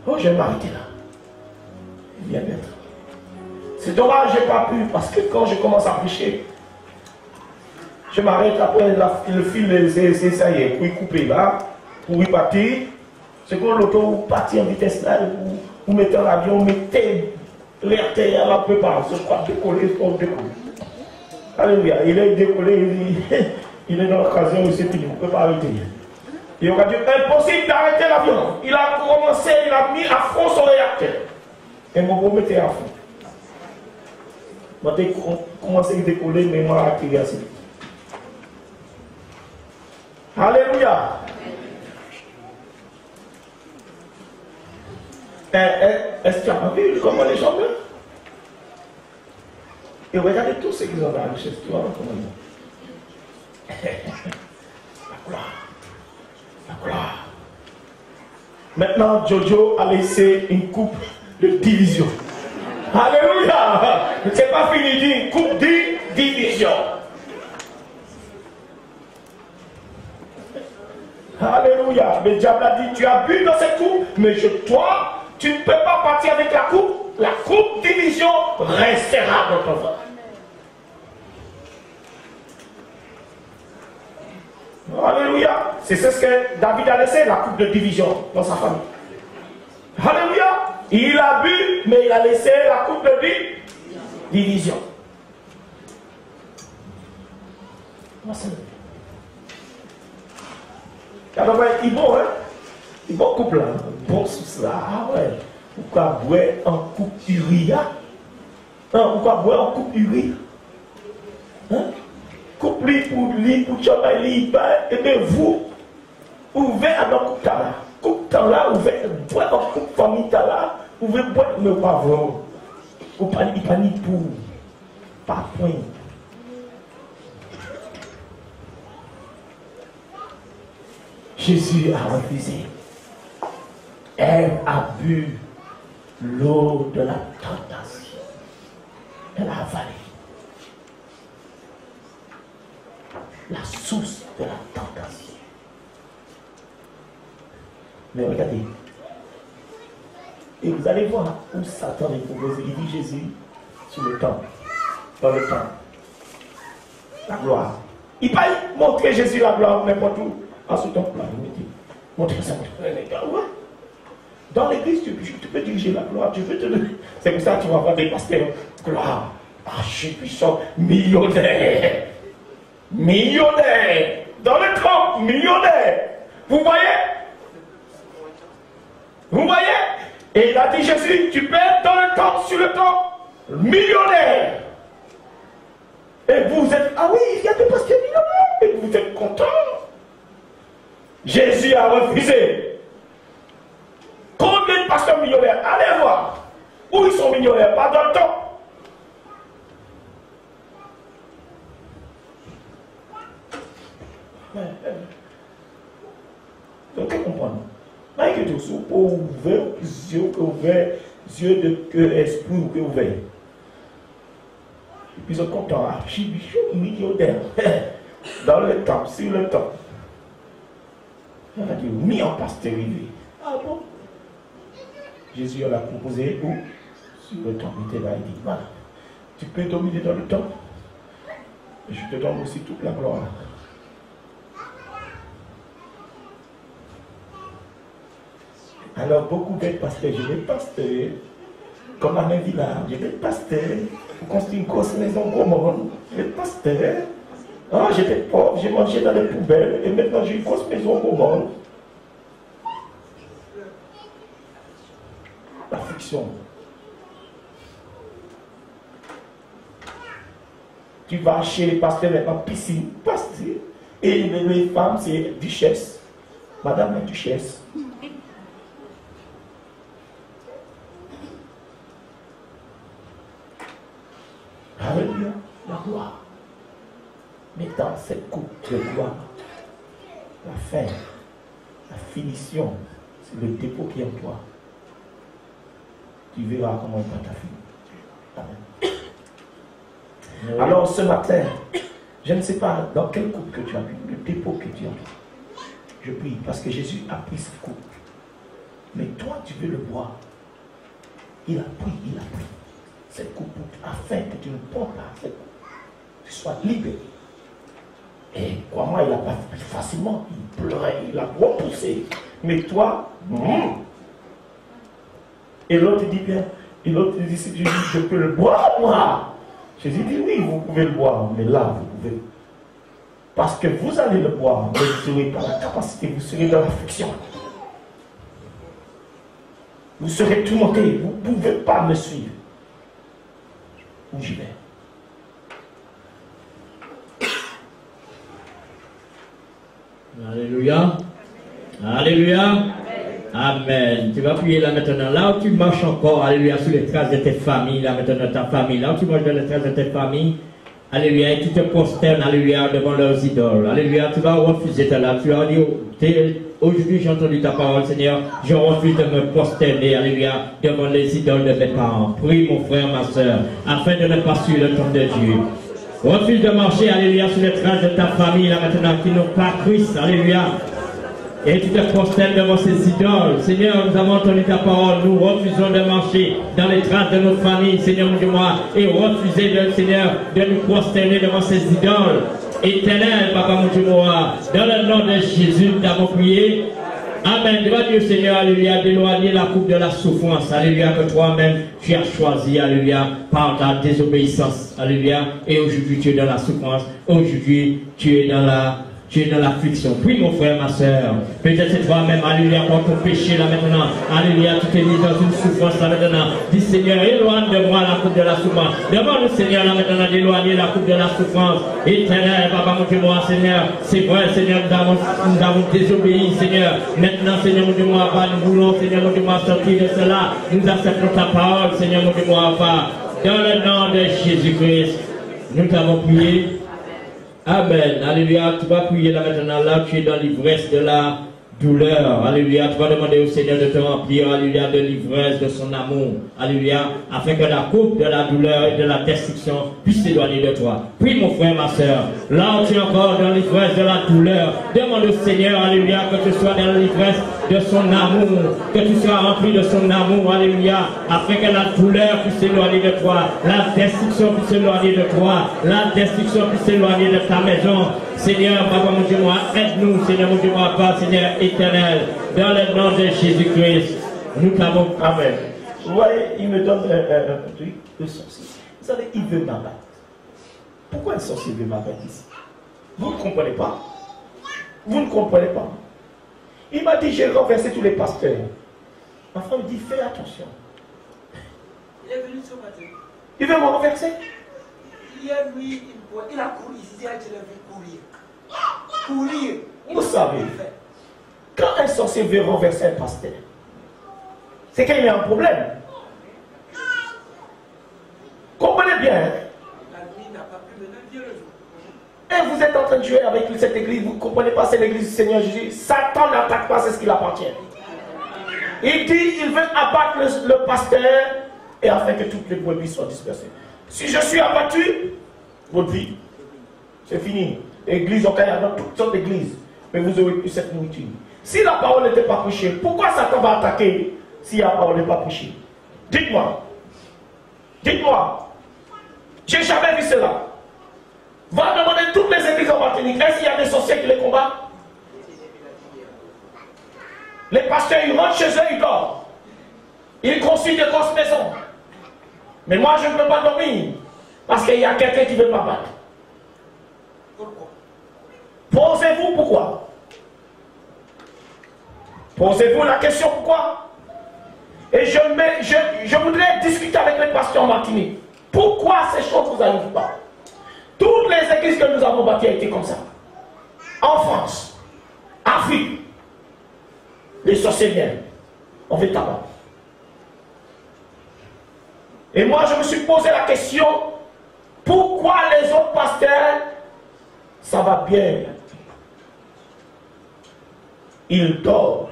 Oh, je vais m'arrêter là. Viens bien. C'est dommage, je n'ai pas pu, parce que quand je commence à prêcher, je m'arrête après le fil, c'est ça y est, pour y couper là, pour y partir. C'est quand l'auto partit en vitesse là, vous mettez l'avion, vous mettez l'air terre, là, peut pas, je crois décoller, on décolle. Alléluia, il est décollé, il est dans l'occasion où c'est fini, on ne peut pas arrêter. Il aura dit impossible d'arrêter l'avion. Il a commencé, il a mis à fond son réacteur. Et mon beau mettait à fond. Moi, j'ai commencé à décoller, mais moi, attiré assez vite. Alléluia. Est-ce que tu as pas vu comment les gens meurent? Et regardez tous ceux qui ont la richesse, tu vois, comment ils meurent. La gloire. La gloire. Maintenant, Jojo a laissé une coupe de division. Alléluia. C'est pas fini, dit coupe de division. Alléluia. Le diable a dit, tu as bu dans cette coupe, mais toi, tu ne peux pas partir avec la coupe. La coupe division restera dans ton ventre. Alléluia. C'est ce que David a laissé, la coupe de division dans sa famille. Alléluia. Il a bu, mais il a laissé la coupe de division. Alors, il est bon, hein? Il est bon couple là. Bon sous cela. Ah ouais. Pourquoi boire en coupe uria? Pourquoi boire en coupe uria? Hein? Coupe lui pour lui, pour Tchonali, et bien vous, ouvrez à notre coupe là. Coupe là, ouvrez, boire en coupe famille là, ouvrez boire, mais pas vraiment. Ou pas ni pour, pas point. Jésus a refusé. Elle a bu l'eau de la tentation. Elle a avalé la source de la tentation. Mais regardez. Et vous allez voir où Satan est proposé. Il dit Jésus sur le temple. Dans le temple. La gloire. Il va montrer Jésus la gloire n'importe où. En ce temple-là, il me dit, montrez ça, les gars, ouais. Dans l'église, tu peux diriger la gloire, tu peux te donner. C'est pour ça que tu vas voir des pasteurs. Gloire, archi puissant, millionnaire. Millionnaire. Dans le temple, millionnaire. Vous voyez? Vous voyez? Et il a dit, Jésus, tu peux être dans le temps, sur le temps, millionnaire. Et vous êtes, ah oui, il y a des pasteurs millionnaires, et vous êtes contents. Jésus a refusé. Combien de pasteurs millionnaires? Allez voir. Où ils sont millionnaires? Pas dans le temps. Donc, vous comprenez? Malgré tout, si vous ouvrir les yeux de cœur, esprit, ou que ouvert. Et puis, ils sont contents. Archibichou, millionnaire. Dans le temps, sur le temps. On a dit, mis en pasteurisé. Ah bon? Jésus l'a proposé où? Sur le temps. Il était là, il dit, voilà. Tu peux dominer dans le temps. Je te donne aussi toute la gloire. Alors, beaucoup d'être pasteur, je vais pasteur, comme à un village, je vais pasteur, pour construire une grosse maison gros monde, je vais pasteur. Ah, j'étais pauvre, j'ai mangé dans les poubelles, et maintenant j'ai une grosse maison gros monde. La fiction. Tu vas chez les pasteurs maintenant, piscine, pasteur, et les femmes, c'est duchesse, madame la duchesse. Alléluia, la gloire. Mais dans cette coupe de gloire, la fin, la finition, c'est le dépôt qui est en toi. Tu verras comment il va t'affinir. Amen. Alors ce matin, je ne sais pas dans quelle coupe que tu as bu, le dépôt que tu as bu. Je prie parce que Jésus a pris cette coupe. Mais toi, tu veux le boire. Il a pris cette coupe afin que tu ne prends pas cette coupe. Tu sois libéré. Et crois-moi, il n'a pas pris facilement. Il pleurait, il a repoussé. Mais toi, Et l'autre dit bien, et l'autre dit, si Jésus, je peux le boire, moi. Jésus dit, oui, vous pouvez le boire, mais là, vous pouvez. Parce que vous allez le boire, mais vous ne serez pas la capacité, vous serez dans l'affliction. Vous serez tourmenté, vous ne pouvez pas me suivre. Où j'y vais. Alléluia. Alléluia. Amen. Tu vas prier là maintenant. Là où tu marches encore, alléluia, sur les traces de tes familles, là maintenant, ta famille. Là où tu marches dans les traces de tes familles, alléluia, et tu te prosternes, alléluia, devant leurs idoles. Alléluia, tu vas refuser ta là. Tu vas dire, aujourd'hui j'ai entendu ta parole, Seigneur, je refuse de me prosterner, alléluia, devant les idoles de mes parents. Prie mon frère, ma soeur, afin de ne pas suivre le temps de Dieu. Refuse de marcher, alléluia, sur les traces de ta famille, là maintenant, qui n'ont pas Christ, alléluia. Et tu te prosternes devant ces idoles. Seigneur, nous avons entendu ta parole. Nous refusons de marcher dans les traces de nos familles, Seigneur, mon Dieu, moi, et refuser, Seigneur, de nous prosterner devant ces idoles. Éternel, Papa, mon Dieu, moi, dans le nom de Jésus, nous avons prié. Amen. Devant Dieu, Seigneur, alléluia, d'éloigner la coupe de la souffrance, alléluia, que toi-même, tu as choisi, alléluia, par ta désobéissance, alléluia. Et aujourd'hui, tu es dans la souffrance. Aujourd'hui, tu es dans l'affliction. Prie mon frère, ma soeur. Peut-être c'est toi-même, alléluia, pour ton péché là maintenant. Alléluia, tu t'es mis dans une souffrance là maintenant. Dis Seigneur, éloigne de moi la coupe de la souffrance. Demande au Seigneur là maintenant d'éloigner la coupe de la souffrance. Éternel, Papa, mon Dieu, moi, Seigneur. C'est vrai, Seigneur, nous avons désobéi, Seigneur. Maintenant, Seigneur, mon Dieu, moi, nous voulons, Seigneur, mon Dieu, moi, sortir de cela. Nous acceptons ta parole, Seigneur, mon Dieu, moi, dans le nom de Jésus-Christ. Nous t'avons prié. Amen. Alléluia. Tu vas prier là maintenant. Là, tu es dans l'ivresse de la douleur. Alléluia. Tu vas demander au Seigneur de te remplir. Alléluia. De l'ivresse de son amour. Alléluia. Afin que la coupe de la douleur et de la destruction puisse s'éloigner de toi. Prie mon frère, ma soeur. Là où tu es encore dans l'ivresse de la douleur, demande au Seigneur. Alléluia. Que tu sois dans l'ivresse de son amour. Que tu sois rempli de son amour. Alléluia. Afin que la douleur puisse s'éloigner de toi. La destruction puisse s'éloigner de toi. La destruction puisse s'éloigner de ta maison. Seigneur, Papa, mon Dieu, moi, aide-nous, Seigneur, mon Dieu, moi, Papa, Seigneur éternel, dans le nom de Jésus-Christ, nous t'avons. Amen. Vous voyez, il me donne un truc de sorcier. Vous savez, il veut m'abattre. Pourquoi un sorcier veut m'abattre ici? Vous ne comprenez pas? Vous ne comprenez pas? Il m'a dit, j'ai renversé tous les pasteurs. Ma femme dit, fais attention. Il est venu ce matin. Il veut me renverser. Hier, lui, il a couru ici, je l'ai vu courir. Courir. Vous savez, quand un sorcier veut renverser un pasteur, c'est qu'il y a un problème. Comprenez bien. Hein? La nuit n'a pas pu mener Dieu le jour. Et vous êtes en train de jouer avec cette église, vous ne comprenez pas, c'est l'église du Seigneur Jésus. Satan n'attaque pas, c'est ce qui appartient. Il dit, il veut abattre le pasteur et afin que toutes les brebis soient dispersées. Si je suis abattu, votre vie, c'est fini. L'église, il y a dans toutes sortes d'églises, mais vous aurez plus cette nourriture. Si la parole n'était pas prêchée, pourquoi Satan va attaquer si la parole n'est pas prêchée? Dites-moi. Dites-moi. J'ai jamais vu cela. Va demander toutes les églises en Martinique. Est-ce qu'il y a des sorciers qui les combattent? Les pasteurs, ils rentrent chez eux, ils dorment. Ils construisent des grosses maisons. Mais moi, je ne peux pas dormir. Parce qu'il y a quelqu'un qui veut m'abattre. Pourquoi? Posez-vous pourquoi. Posez-vous la question pourquoi. Et je voudrais discuter avec les pasteurs en Martinique. Pourquoi ces choses ne vous arrivent pas? Toutes les églises que nous avons bâties ont été comme ça. En France, Afrique, les sorciers viennent. On fait tabac. Et moi, je me suis posé la question, pourquoi les autres pasteurs, ça va bien? Ils dorment.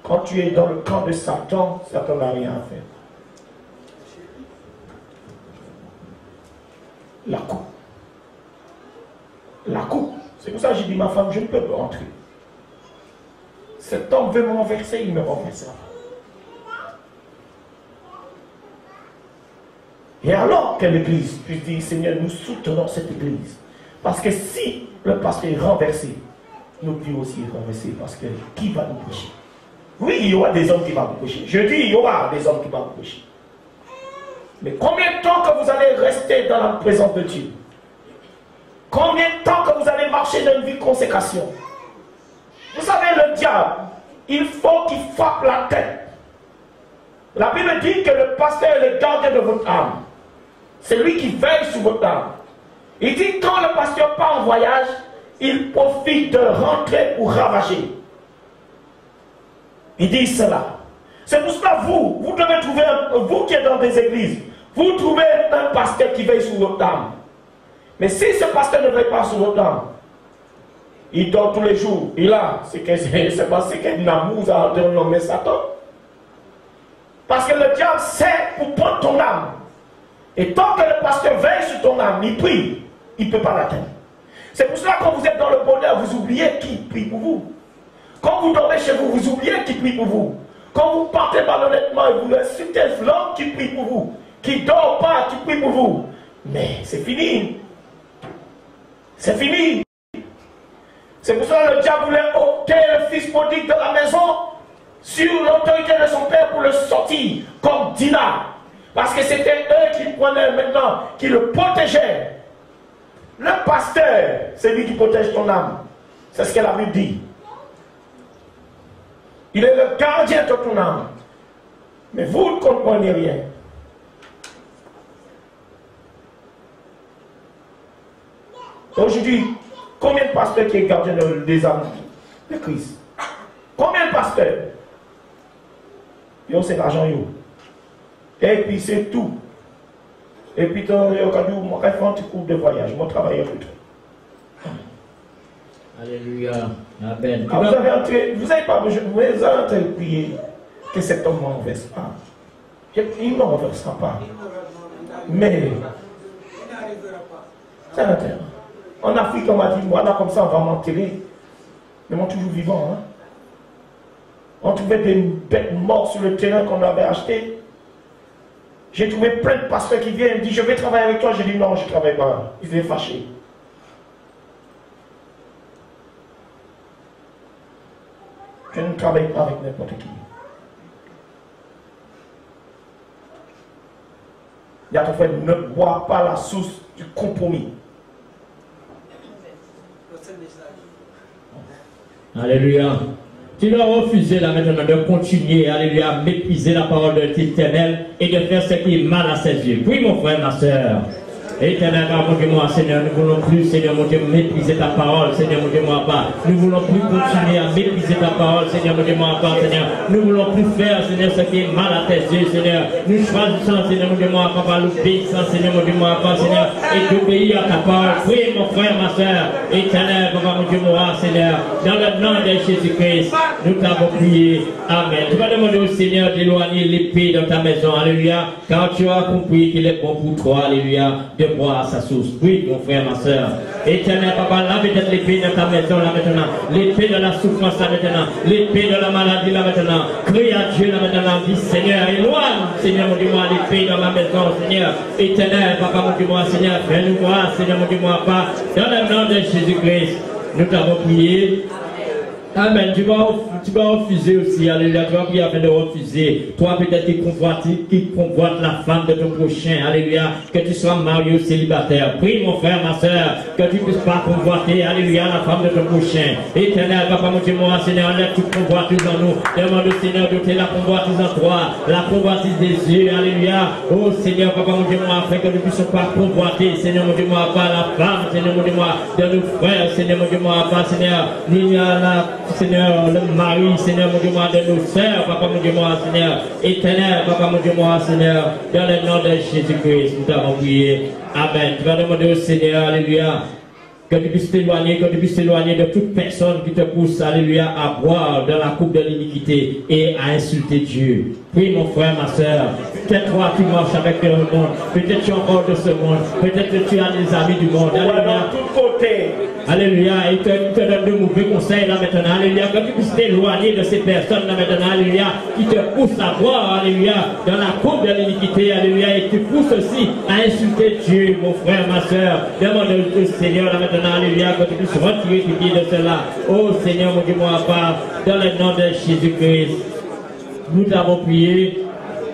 Quand tu es dans le camp de Satan, Satan n'a rien à faire. La coupe. La coupe. C'est pour ça que j'ai dit, ma femme, je ne peux pas rentrer. Cet homme veut me renverser, il me renversera. Et alors que l'église puisse dire, Seigneur, nous soutenons cette église. Parce que si le pasteur est renversé, nous pouvons aussi être renversés. Parce que qui va nous prêcher? Oui, il y aura des hommes qui vont vous prêcher. Je dis, il y aura des hommes qui vont vous prêcher. Mais combien de temps que vous allez rester dans la présence de Dieu? Combien de temps que vous allez marcher dans une vie de consécration? Vous savez, le diable, il faut qu'il frappe la tête. La Bible dit que le pasteur est le gardien de votre âme. C'est lui qui veille sur votre âme. Il dit quand le pasteur part en voyage, il profite de rentrer pour ravager. Il dit cela. C'est pour cela vous devez trouver, vous qui êtes dans des églises, vous trouvez un pasteur qui veille sur votre âme. Mais si ce pasteur ne veille pas sur votre âme, il dort tous les jours. Et là, c'est parce qu'il n'a pas de nommer Satan. Parce que le diable sait pour prendre ton âme. Et tant que le pasteur veille sur ton âme, il prie, il ne peut pas l'atteindre. C'est pour cela que quand vous êtes dans le bonheur, vous oubliez qui prie pour vous. Quand vous dormez chez vous, vous oubliez qui prie pour vous. Quand vous partez malhonnêtement et vous insultez l'homme qui prie pour vous, qui ne dort pas, qui prie pour vous. Mais c'est fini. C'est fini. C'est pour ça que le diable voulait ôter le fils prodigue de la maison sur l'autorité de son père pour le sortir comme Dina. Parce que c'était eux qui prenaient maintenant, qui le protégeaient. Le pasteur, c'est lui qui protège ton âme. C'est ce que la Bible dit. Il est le gardien de ton âme. Mais vous ne comprenez rien. Aujourd'hui, combien de pasteurs qui est gardien des âmes de Christ? Combien de pasteurs? Yo, c'est l'argent, yo. Et puis c'est tout. Et puis, quand je vais faire un petit cours de voyage, je vais travailler plus tôt. Alléluia. Amen. Ah, vous n'avez pas besoin, vous avez en train de prier que cet homme ne renverse pas. Il ne renversera pas. Mais, c'est l'intérieur. En Afrique, on m'a dit, voilà, comme ça, on va m'enterrer. Mais on est toujours vivant. Hein? On trouvait des bêtes mortes sur le terrain qu'on avait acheté. J'ai trouvé plein de pasteurs qui viennent et me disent, je vais travailler avec toi. J'ai dit, non, je ne travaille pas. Ils étaient fâchés. Je ne travaille pas avec n'importe qui. Il y a ton frère, ne bois pas la source du compromis. Alléluia. Tu dois refuser là maintenant de continuer, alléluia, à mépriser la parole de l'Éternel et de faire ce qui est mal à ses yeux. Oui, mon frère, ma soeur. Éternel, moi, Seigneur, nous voulons plus, Seigneur, mon Dieu, mépriser ta parole, Seigneur, mon Dieu, moi, pas. Nous voulons plus continuer à mépriser ta parole, Seigneur, mon Dieu, moi, pas, Seigneur. Nous voulons plus faire, Seigneur, ce qui est mal à tes yeux, Seigneur. Nous choisissons, Seigneur, mon Dieu, moi, pas, par l'obéissance, Seigneur, mon Dieu, moi, pas, Seigneur, et d'obéir à ta parole. Oui, mon frère, ma soeur, Éternel, papa, mon Dieu, moi, Seigneur, dans le nom de Jésus-Christ, nous t'avons prié. Amen. Tu vas demander au Seigneur d'éloigner l'épée dans ta maison, alléluia, car tu as compris qu'il est bon pour toi, alléluia, de boire à sa source. Oui, mon frère, ma soeur. Éternel, papa, là, peut-être l'épée dans ta maison, là, maintenant. L'épée de la souffrance, là, maintenant. L'épée de la maladie, là, maintenant. Crie à Dieu, là, maintenant. Dis, Seigneur, éloigne, Seigneur, mon Dieu, moi, l'épée dans ma maison, Seigneur. Éternel, papa, mon Dieu, moi, Seigneur, fais-nous voir, Seigneur, mon Dieu, moi, pas. Dans le nom de Jésus-Christ, nous t'avons prié. Amen. Tu vas refuser aussi, alléluia. Tu vas prier afin de refuser. Toi, peut-être qui convoite la femme de ton prochain, alléluia. Que tu sois marié ou célibataire. Prie, mon frère, ma soeur, que tu ne puisses pas convoiter, alléluia, la femme de ton prochain. Éternel, papa, mon Dieu, mon Seigneur, enlève toute convoitise en nous. Demande au Seigneur d'ôter la convoitise en toi, la convoitise des yeux, alléluia. Oh Seigneur, papa, mon Dieu, mon afin que nous ne puissions pas convoiter, Seigneur, mon Dieu, mon pas la femme, Seigneur, mon Dieu, mon de nos frères, Seigneur, mon Dieu, mon pas, Seigneur, ni la Seigneur, le mari, Seigneur, mon Dieu, moi, de nos sœurs, papa, mon Dieu, moi, Seigneur, éternel, papa, mon Dieu, moi, Seigneur, dans le nom de Jésus-Christ, nous t'avons prié. Amen. Tu vas demander au Seigneur, alléluia, que tu puisses t'éloigner, de toute personne qui te pousse, alléluia, à boire dans la coupe de l'iniquité et à insulter Dieu. Oui, mon frère, ma soeur, peut-être toi, tu marches avec le monde, peut-être tu es encore de ce monde, peut-être que tu as des amis du monde, alléluia. De tous côtés. Alléluia, il te donne de mauvais conseils là maintenant, alléluia, que tu puisses t'éloigner de ces personnes là maintenant, alléluia, qui te poussent à boire, alléluia, dans la coupe de l'iniquité, alléluia, et qui te poussent aussi à insulter Dieu, mon frère, ma soeur. Demande au Seigneur là maintenant, alléluia, que tu puisses retirer tes pieds de cela. Oh Seigneur, mon Dieu, moi, part, dans le nom de Jésus-Christ, nous t'avons prié.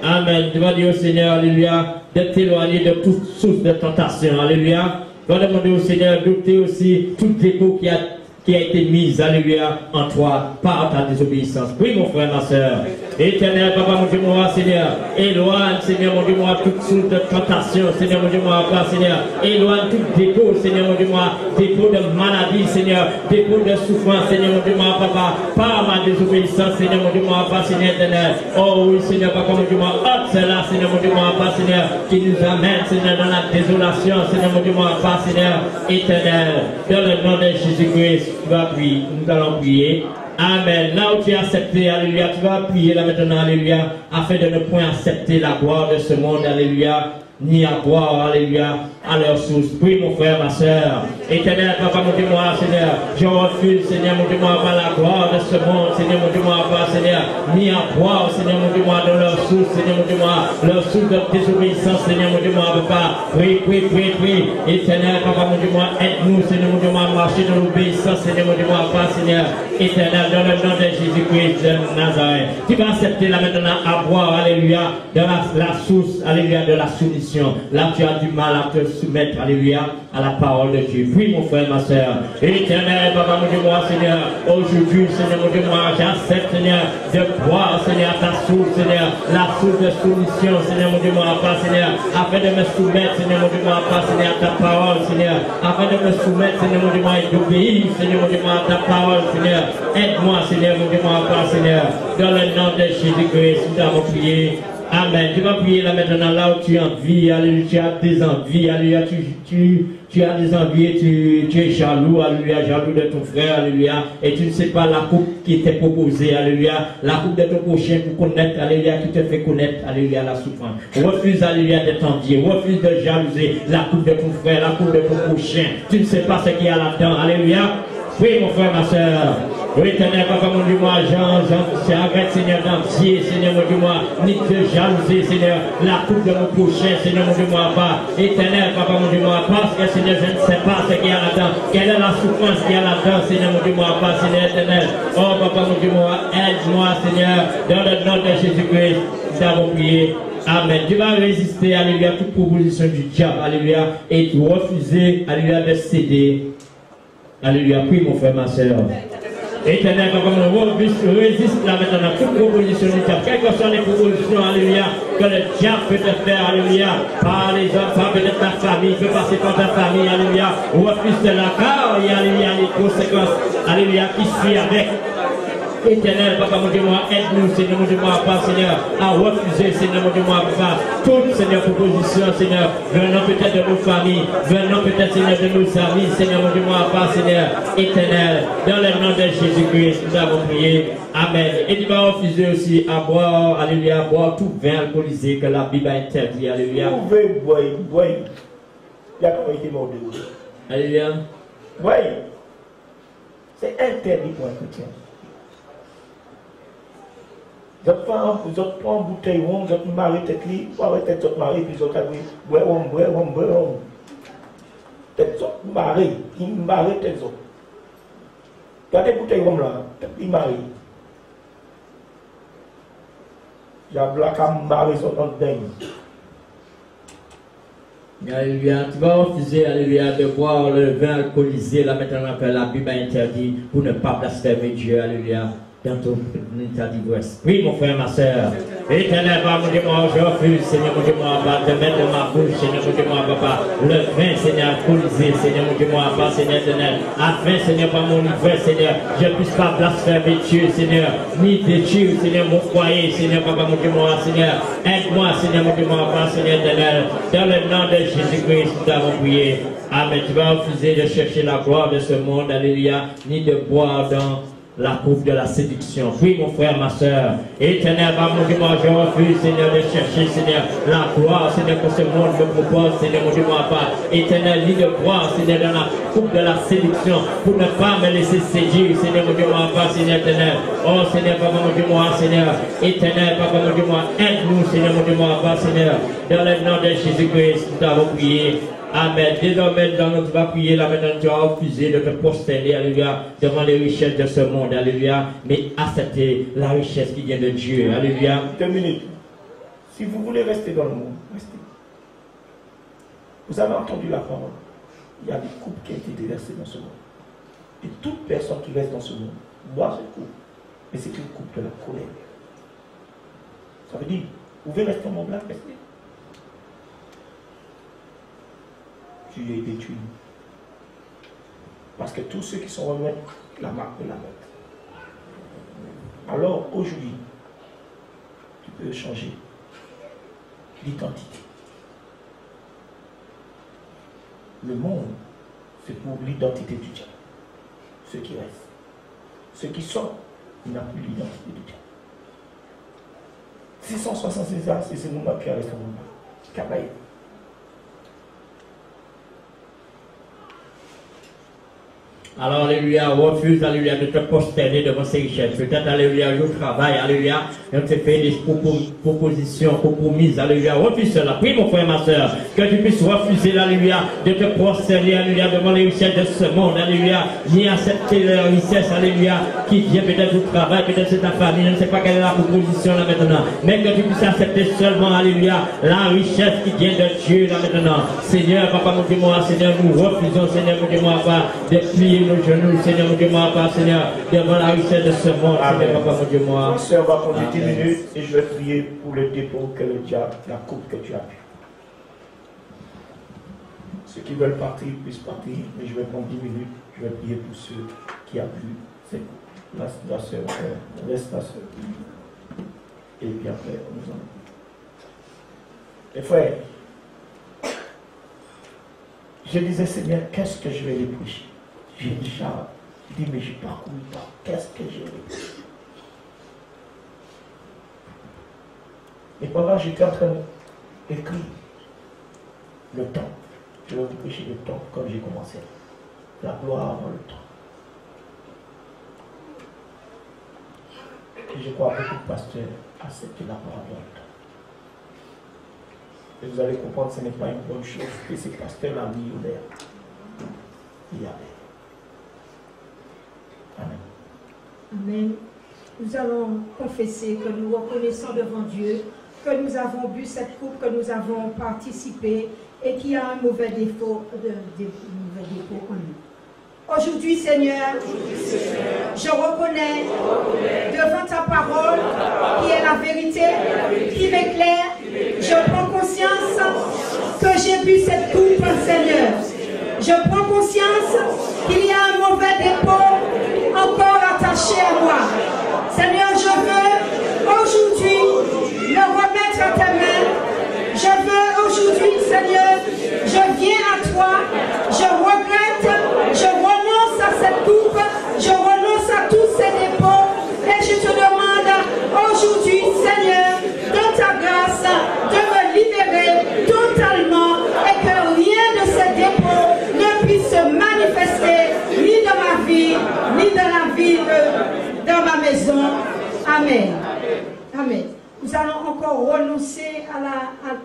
Amen. Tu vas dire au Seigneur, alléluia, de t'éloigner de toute source de tentation, alléluia. Tu vas demander au Seigneur d'ôter aussi tout défaut qui a été mise, alléluia, en toi par ta désobéissance. Oui, mon frère, ma soeur. Éternel, papa, mon Dieu, moi, Seigneur, éloigne, Seigneur, mon Dieu, moi, toute source de tentation, Seigneur, mon Dieu, moi, pas, Seigneur, éloigne tout défaut, Seigneur, mon Dieu, moi, défaut de maladie, Seigneur, défaut de souffrance, Seigneur, mon Dieu, moi, papa, par ma désobéissance, Seigneur, mon Dieu, moi, pas, Seigneur, éternel. Oh oui, Seigneur, papa, mon Dieu, moi, ôte cela, Seigneur, mon Dieu, moi, pas, Seigneur, qui nous amène, Seigneur, dans la désolation, Seigneur, mon Dieu, moi, pas, Seigneur, éternel, dans le nom de Jésus-Christ, tu vas prier, nous allons prier. Amen. Là où tu as accepté, alléluia, tu vas prier là maintenant, alléluia, afin de ne point accepter la gloire de ce monde, alléluia, ni à boire, alléluia, à leur source. Prie, mon frère, ma soeur. Éternel, papa, mon Dieu, moi, Seigneur, je refuse, Seigneur, mon Dieu, moi, par la gloire de ce monde, Seigneur, mon Dieu, moi, pas, Seigneur, ni à boire, Seigneur, mon Dieu, moi, dans leur source, Seigneur, mon Dieu, moi, leur source de désobéissance, Seigneur, mon Dieu, moi, papa. Prie, prie, prie, prie. Éternel, papa, mon Dieu, moi, aide-nous, Seigneur, mon Dieu, moi, marcher dans l'obéissance, Seigneur, mon Dieu, moi, pas, Seigneur, éternel, dans le nom de Jésus-Christ de Nazareth. Tu vas accepter là maintenant à boire, alléluia, dans la source, alléluia, de la soumission. Là, tu as du mal à te soumettre, alléluia, à la parole de Dieu. Oui, mon frère, ma soeur. Éternel, papa, mon Dieu, moi, Seigneur, aujourd'hui, Seigneur, mon Dieu, moi, j'accepte, Seigneur, de boire, Seigneur, ta source, Seigneur, la source de soumission, Seigneur, mon Dieu, moi, pas, Seigneur, afin de me soumettre, Seigneur, mon Dieu, moi, pas, Seigneur, à ta parole, Seigneur, afin de me soumettre, Seigneur, mon Dieu, moi, et d'obéir, Seigneur, mon Dieu, moi, à ta parole, Seigneur. Aide-moi, Seigneur, mon Dieu, moi, pas, Seigneur, dans le nom de Jésus-Christ, nous avons prié. Amen. Tu vas prier là maintenant, là où tu as envie, alléluia, tu as des envies, alléluia, tu as des envies, tu es jaloux, alléluia, jaloux de ton frère, alléluia, et tu ne sais pas la coupe qui t'est proposée, alléluia, la coupe de ton prochain pour connaître, alléluia, qui te fait connaître, alléluia, la souffrance. Refuse, alléluia, d'être envié, refuse de jalouser la coupe de ton frère, la coupe de ton prochain. Tu ne sais pas ce qu'il y a là-dedans, alléluia. Oui, mon frère, ma soeur. Oui, éternel, papa, mon Dieu, moi, j'arrête, Seigneur, d'entier, Seigneur, mon Dieu, moi, ni de jalouser, Seigneur, la coupe de mon prochain, Seigneur, mon Dieu, moi, pas. Éternel, papa, mon Dieu, moi, parce que, Seigneur, je ne sais pas ce qu'il y a là-dedans. Quelle est la souffrance qu'il y a là-dedans, Seigneur, mon Dieu, moi, pas, Seigneur, éternel. Oh, papa, mon Dieu, moi, aide-moi, Seigneur, dans le nom de Jésus-Christ. Nous avons prié. Amen. Tu vas résister, alléluia, toute proposition du diable, alléluia, et tu refuser, alléluia, de céder. Alléluia. Prie, mon frère, ma soeur. Éternel, Papa, on résiste là maintenant toute proposition du diable. Quelles que soient les propositions, alléluia, que le diable peut te faire, alléluia, par les enfants, peut-être ta famille, peut passer par ta famille, alléluia, refuse cela, car il y a, alléluia, les conséquences, alléluia, qui suivent avec. Éternel, Papa, mon Dieu, moi, aide-nous, Seigneur, mon Dieu, moi, Papa, Seigneur, à refuser, Seigneur, mon Dieu, moi, Papa, toute, Seigneur, proposition, Seigneur, venant peut-être de nos familles, venant peut-être, Seigneur, de nos amis, Seigneur, mon Dieu, moi, Papa, Seigneur, éternel, dans le nom de Jésus-Christ, nous avons prié. Amen. Et il va refuser aussi à boire, alléluia, à boire tout vin alcoolisé que la Bible a interdit, alléluia. Vous pouvez boire, il y a pas été mort de vous. Alléluia. Oui, c'est interdit pour un chrétien. Vous êtes pas en bouteille, vous êtes marié, tête libre, vous arrêtez de votre mari, puis vous êtes boire, tête marié, il marie tête autres. Regardez la bouteille là, il marie. J'ai un black à marier sur notre dingue. Alléluia. Tu vas refuser, alléluia, de boire le vin alcoolisé, là maintenant que la Bible a interdit pour ne pas blasphémer Dieu, alléluia. Dans ton état d'ivresse. Oui, mon frère, ma soeur. Éternel, mon Dieu, moi, je refuse, Seigneur, mon Dieu, moi, de mettre dans ma bouche, Seigneur, mon Dieu, moi, papa, le vin, Seigneur, alcoolisé, Seigneur, mon Dieu, moi, papa, Seigneur, éternel, afin, Seigneur, par mon ivresse, Seigneur, je ne puisse pas blasphémer Dieu, Seigneur, ni détruire, Seigneur, mon foyer, Seigneur, papa, mon Dieu, moi, Seigneur, aide-moi, Seigneur, mon Dieu, moi, papa, Seigneur, éternel, dans le nom de Jésus-Christ, nous avons prié. Amen. Tu vas refuser de chercher la gloire de ce monde, alléluia, ni de boire dans la coupe de la séduction. Oui, mon frère, ma soeur. Éternel, mon Dieu, moi, je refuse, Seigneur, de chercher, Seigneur, la gloire, Seigneur, que ce monde me propose, Seigneur, mon Dieu, moi, pas. Éternel, ni de boire, Seigneur, dans la coupe de la séduction, pour ne pas me laisser séduire, Seigneur, mon Dieu, moi, pas, Seigneur, éternel. Oh, Seigneur, papa, mon Dieu, moi, Seigneur. Éternel, papa, mon Dieu, moi, aide-nous, Seigneur, mon Dieu, moi, pas, Seigneur. Dans le nom de Jésus-Christ, nous avons prié. Amen. Désormais, tu vas prier là maintenant, tu vas refuser de te prosterner, alléluia, devant les richesses de ce monde, alléluia, mais accepter la richesse qui vient de Dieu, alléluia. 2 minutes. Si vous voulez rester dans le monde, restez. Vous avez entendu la parole. Il y a des coupes qui ont été déversées dans ce monde. Et toute personne qui reste dans ce monde boit cette coupe. Mais c'est une coupe de la colère. Ça veut dire, vous pouvez rester au monde là, restez. Tu es détruit. Parce que tous ceux qui sont remettent la marque de la mort. Alors aujourd'hui, tu peux changer l'identité. Le monde, c'est pour l'identité du diable. Ceux qui restent. Ceux qui sortent, il n'a plus l'identité du diable. 666 ans, c'est ce moment qui reste au monde. Cabaye. Alors, alléluia, refuse, alléluia, de te prosterner devant ces richesses. Peut-être, alléluia, au travail, alléluia, on te fait des propositions, compromises, alléluia, refuse cela. Prie, mon frère, ma soeur, que tu puisses refuser, alléluia, de te prosterner, alléluia, devant les richesses de ce monde, alléluia, ni accepter les richesses, alléluia, qui vient peut-être du travail, peut-être c'est ta famille, je ne sais pas quelle est la proposition là maintenant, mais que tu puisses accepter seulement, alléluia, la richesse qui vient de Dieu là maintenant. Seigneur, papa, mon Dieu, moi, Seigneur, nous refusons, Seigneur, mon Dieu, moi, de plier nos genoux, Seigneur, mon Dieu, moi, pas, Seigneur, devant la richesse de ce monde, Seigneur, papa, mon Dieu, moi. Ma soeur va prendre 10 minutes et je vais prier pour le dépôt que le diable, la coupe que tu as bu. Ceux qui veulent partir puissent partir, mais je vais prendre 10 minutes, je vais prier pour ceux qui ont bu cette coupe. La soeur, reste la soeur. Et puis après, nous allons. Et frère, je disais, Seigneur, qu'est-ce que je vais les prêcher? J'ai déjà dit, mais je parcours pas. Qu'est-ce que je vais les prêcher? Et pendant que j'étais en train d'écrire le temps, je vais vous prêcher le temps comme j'ai commencé. La gloire dans le temps. Et je crois que beaucoup de pasteurs acceptent la gloire dans le temps. Et vous allez comprendre que ce n'est pas une bonne chose que ces pasteurs-là mis au l'air. Il y a Amen. Amen. Nous allons confesser que nous reconnaissons devant Dieu que nous avons bu cette coupe, que nous avons participé et qui a un mauvais défaut en nous. Aujourd'hui, Seigneur, je reconnais devant ta parole qui est la vérité, qui m'éclaire. Je prends conscience que j'ai bu cette coupe, Seigneur. Je prends conscience qu'il y a un mauvais dépôt encore attaché à moi. Seigneur, je veux aujourd'hui le remettre à tes mains. Je veux aujourd'hui, Seigneur, je viens à toi, je regrette, je renonce à cette coupe, je renonce à tous ces dépôts et je te demande aujourd'hui, Seigneur, dans ta grâce, de me libérer totalement et que rien de ces dépôts ne puisse se manifester ni dans ma vie, ni dans la vie dans ma maison. Amen. Amen. Nous allons encore renoncer à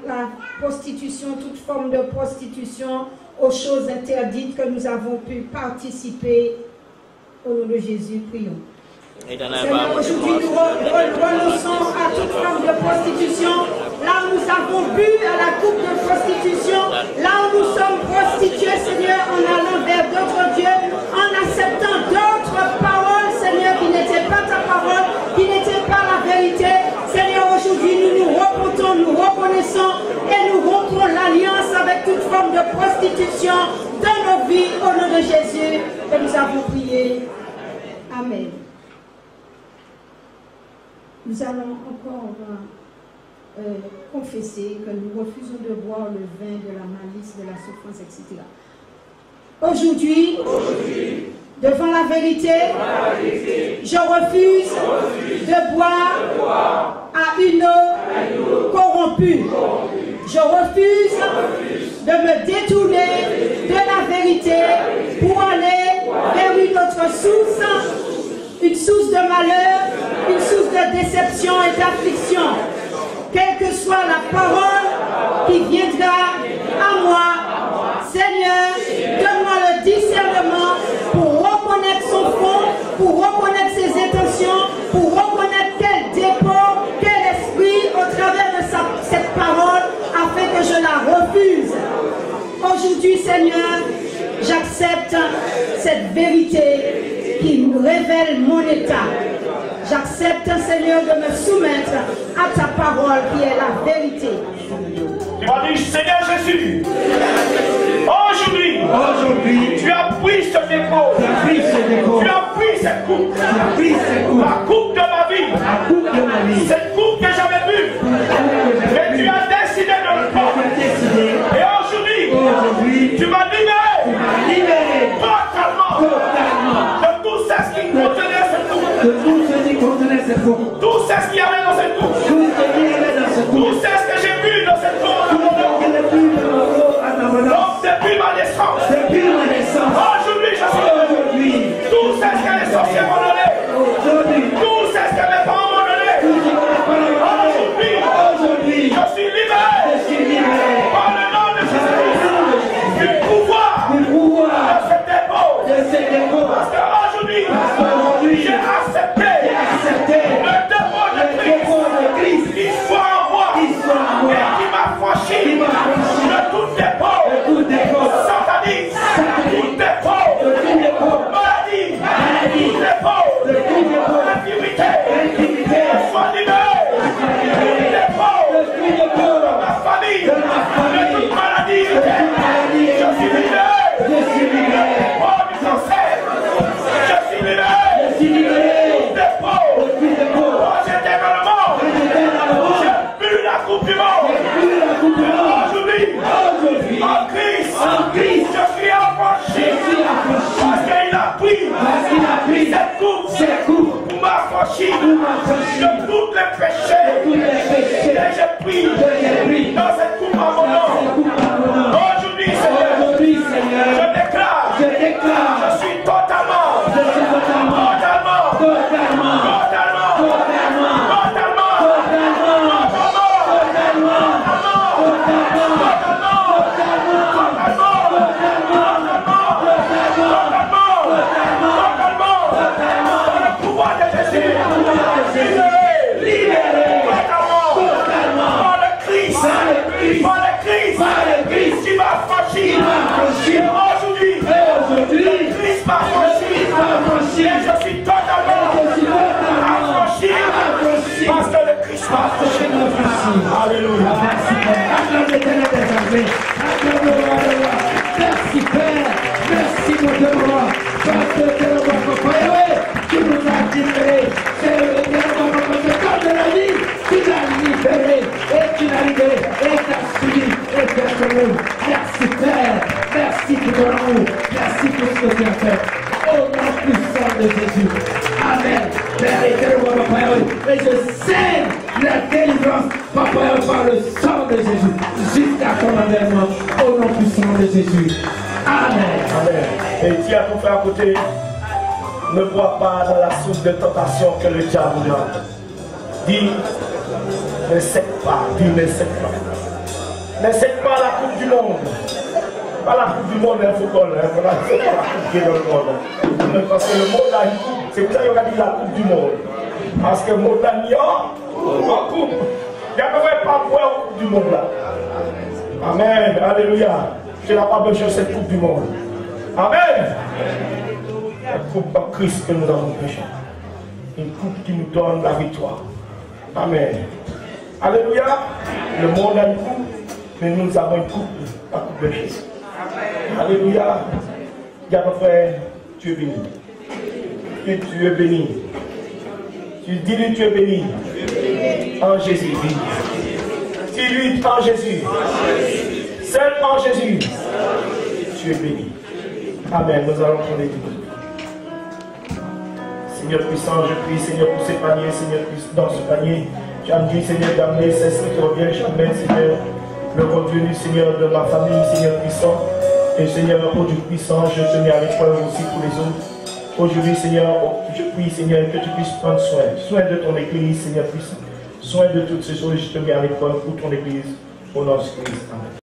la prostitution, toute forme de prostitution, aux choses interdites que nous avons pu participer. Au nom de Jésus, prions. Seigneur, aujourd'hui nous renonçons à toute forme de prostitution. Là où nous avons bu à la coupe de prostitution, là où nous sommes prostitués, Seigneur, en allant vers d'autres dieux, en acceptant d'autres paroles, Seigneur, qui n'étaient pas ta parole, qui n'étaient pas la vérité. Seigneur, aujourd'hui nous nous repentons, nous reconnaissons et nous rompons l'alliance avec toute forme de prostitution dans nos vies, au nom de Jésus, que nous avons prié. Amen. Nous allons encore confesser que nous refusons de boire le vin de la malice, de la souffrance, etc. Aujourd'hui, devant la vérité, je refuse de boire à une eau corrompue. Je refuse de me détourner de la vérité pour aller vers une autre source, une source de malheur, une source de déception et d'affliction. Quelle que soit la parole qui viendra à moi, Seigneur, donne-moi le discernement pour reconnaître son fond, pour reconnaître ses intentions, pour reconnaître quel dépôt, quel esprit au travers de cette parole, afin que je la refuse. Aujourd'hui, Seigneur, j'accepte cette vérité qui me révèle mon état. J'accepte, Seigneur, de me soumettre à ta parole qui est la vérité. Tu vas dire, Seigneur Jésus, aujourd'hui, tu as pris ce dépôt, tu as pris cette coupe, la coupe de ma vie, cette coupe que j'avais bu, et tu as décidé de le prendre. Et aujourd'hui, tu m'as libéré totalement de tout ce qui contenait cette coupe, tout ce qu'il y avait dans cette coupe, tout ce que j'ai vu dans cette coupe. Donc depuis ma naissance, aujourd'hui je suis tout ce que les sorciers m'ont donné, tout ce que mes parents m'ont donné. Aujourd'hui je suis libéré par le nom de Jésus du pouvoir de ce dépôt. Parce qu'aujourd'hui j'ai accepté le dépôt de Christ qui soit en moi et qui m'a franchi de tout dépôt satanique, tout dépôt maladie, tout dépôt intimité, soit libéré, dépôt de ma famille, de toute maladie, je suis libéré, oh du cancer, je suis libéré, dépôt, oh j'étais dans le monde, j'ai bu la coupe du monde. Aujourd'hui, en Christ, je suis affranchi parce qu'il a pris cette coupe pour m'affranchir de tous les péchés que j'ai pris dans cette coupe à mon nom. Aujourd'hui, Seigneur, je déclare, je suis totalement par le Christ qui m'a franchi. Aujourd'hui, Alléluia. Merci Père. Acclame l'Éternel des armées. Acclame le roi des rois. Merci Père. Merci mon Dieu roi. Parce que c'est le roi Papa qui nous a libérés. C'est le roi Papa de la vie qui l'a libéré. Et qui l'a libéré. Et qui a suivi. Et qui a sauvé. Merci Père. Merci pour ton amour. Merci pour ce que tu as fait. Au nom puissant de Jésus. Amen. Père éternel, Papa, et je saigne la délivrance, Papa, par le sang de Jésus, jusqu'à ton avènement, au nom puissant de Jésus. Amen. Amen. Et dis à ton frère à côté, ne bois pas dans la source de tentation que le diable donne. Dis, ne cède pas, dis, ne cède pas. Ne cède pas la coupe du monde. Pas la coupe du monde, il faut qu'on la coupe qui est dans le monde. Parce que le monde a une coupe. C'est pour ça qu'on a dit la coupe du monde. Parce que le monde a mis en coupe. Il n'y a pas boire la coupe du monde là. Amen. Alléluia. Tu n'as pas besoin de cette coupe du monde. Amen. La coupe en Christ que nous avons péché. Une coupe qui nous donne la victoire. Amen. Alléluia. Le monde a une coupe, mais nous avons une coupe, la coupe de Jésus. Alléluia. Dis à ton frère, tu es béni. Tu es béni. Dis-lui, tu es béni. En Jésus. Dis-lui, en Jésus. Seul en Jésus. Tu es béni. Amen. Nous allons prendre les dix. Seigneur puissant, je prie, Seigneur, pour ces paniers, Seigneur, dans ce panier. J'aimerais, Seigneur, d'amener ces qui reviennent. J'amène, Seigneur, le revenu, Seigneur, de ma famille, Seigneur puissant. Et Seigneur, pour du puissant, je te mets à l'épreuve aussi pour les autres. Aujourd'hui, Seigneur, je prie, Seigneur, que tu puisses prendre soin de ton Église, Seigneur puissant. Soin de toutes ces choses, je te mets à l'épreuve pour ton Église, au nom de Christ. Amen.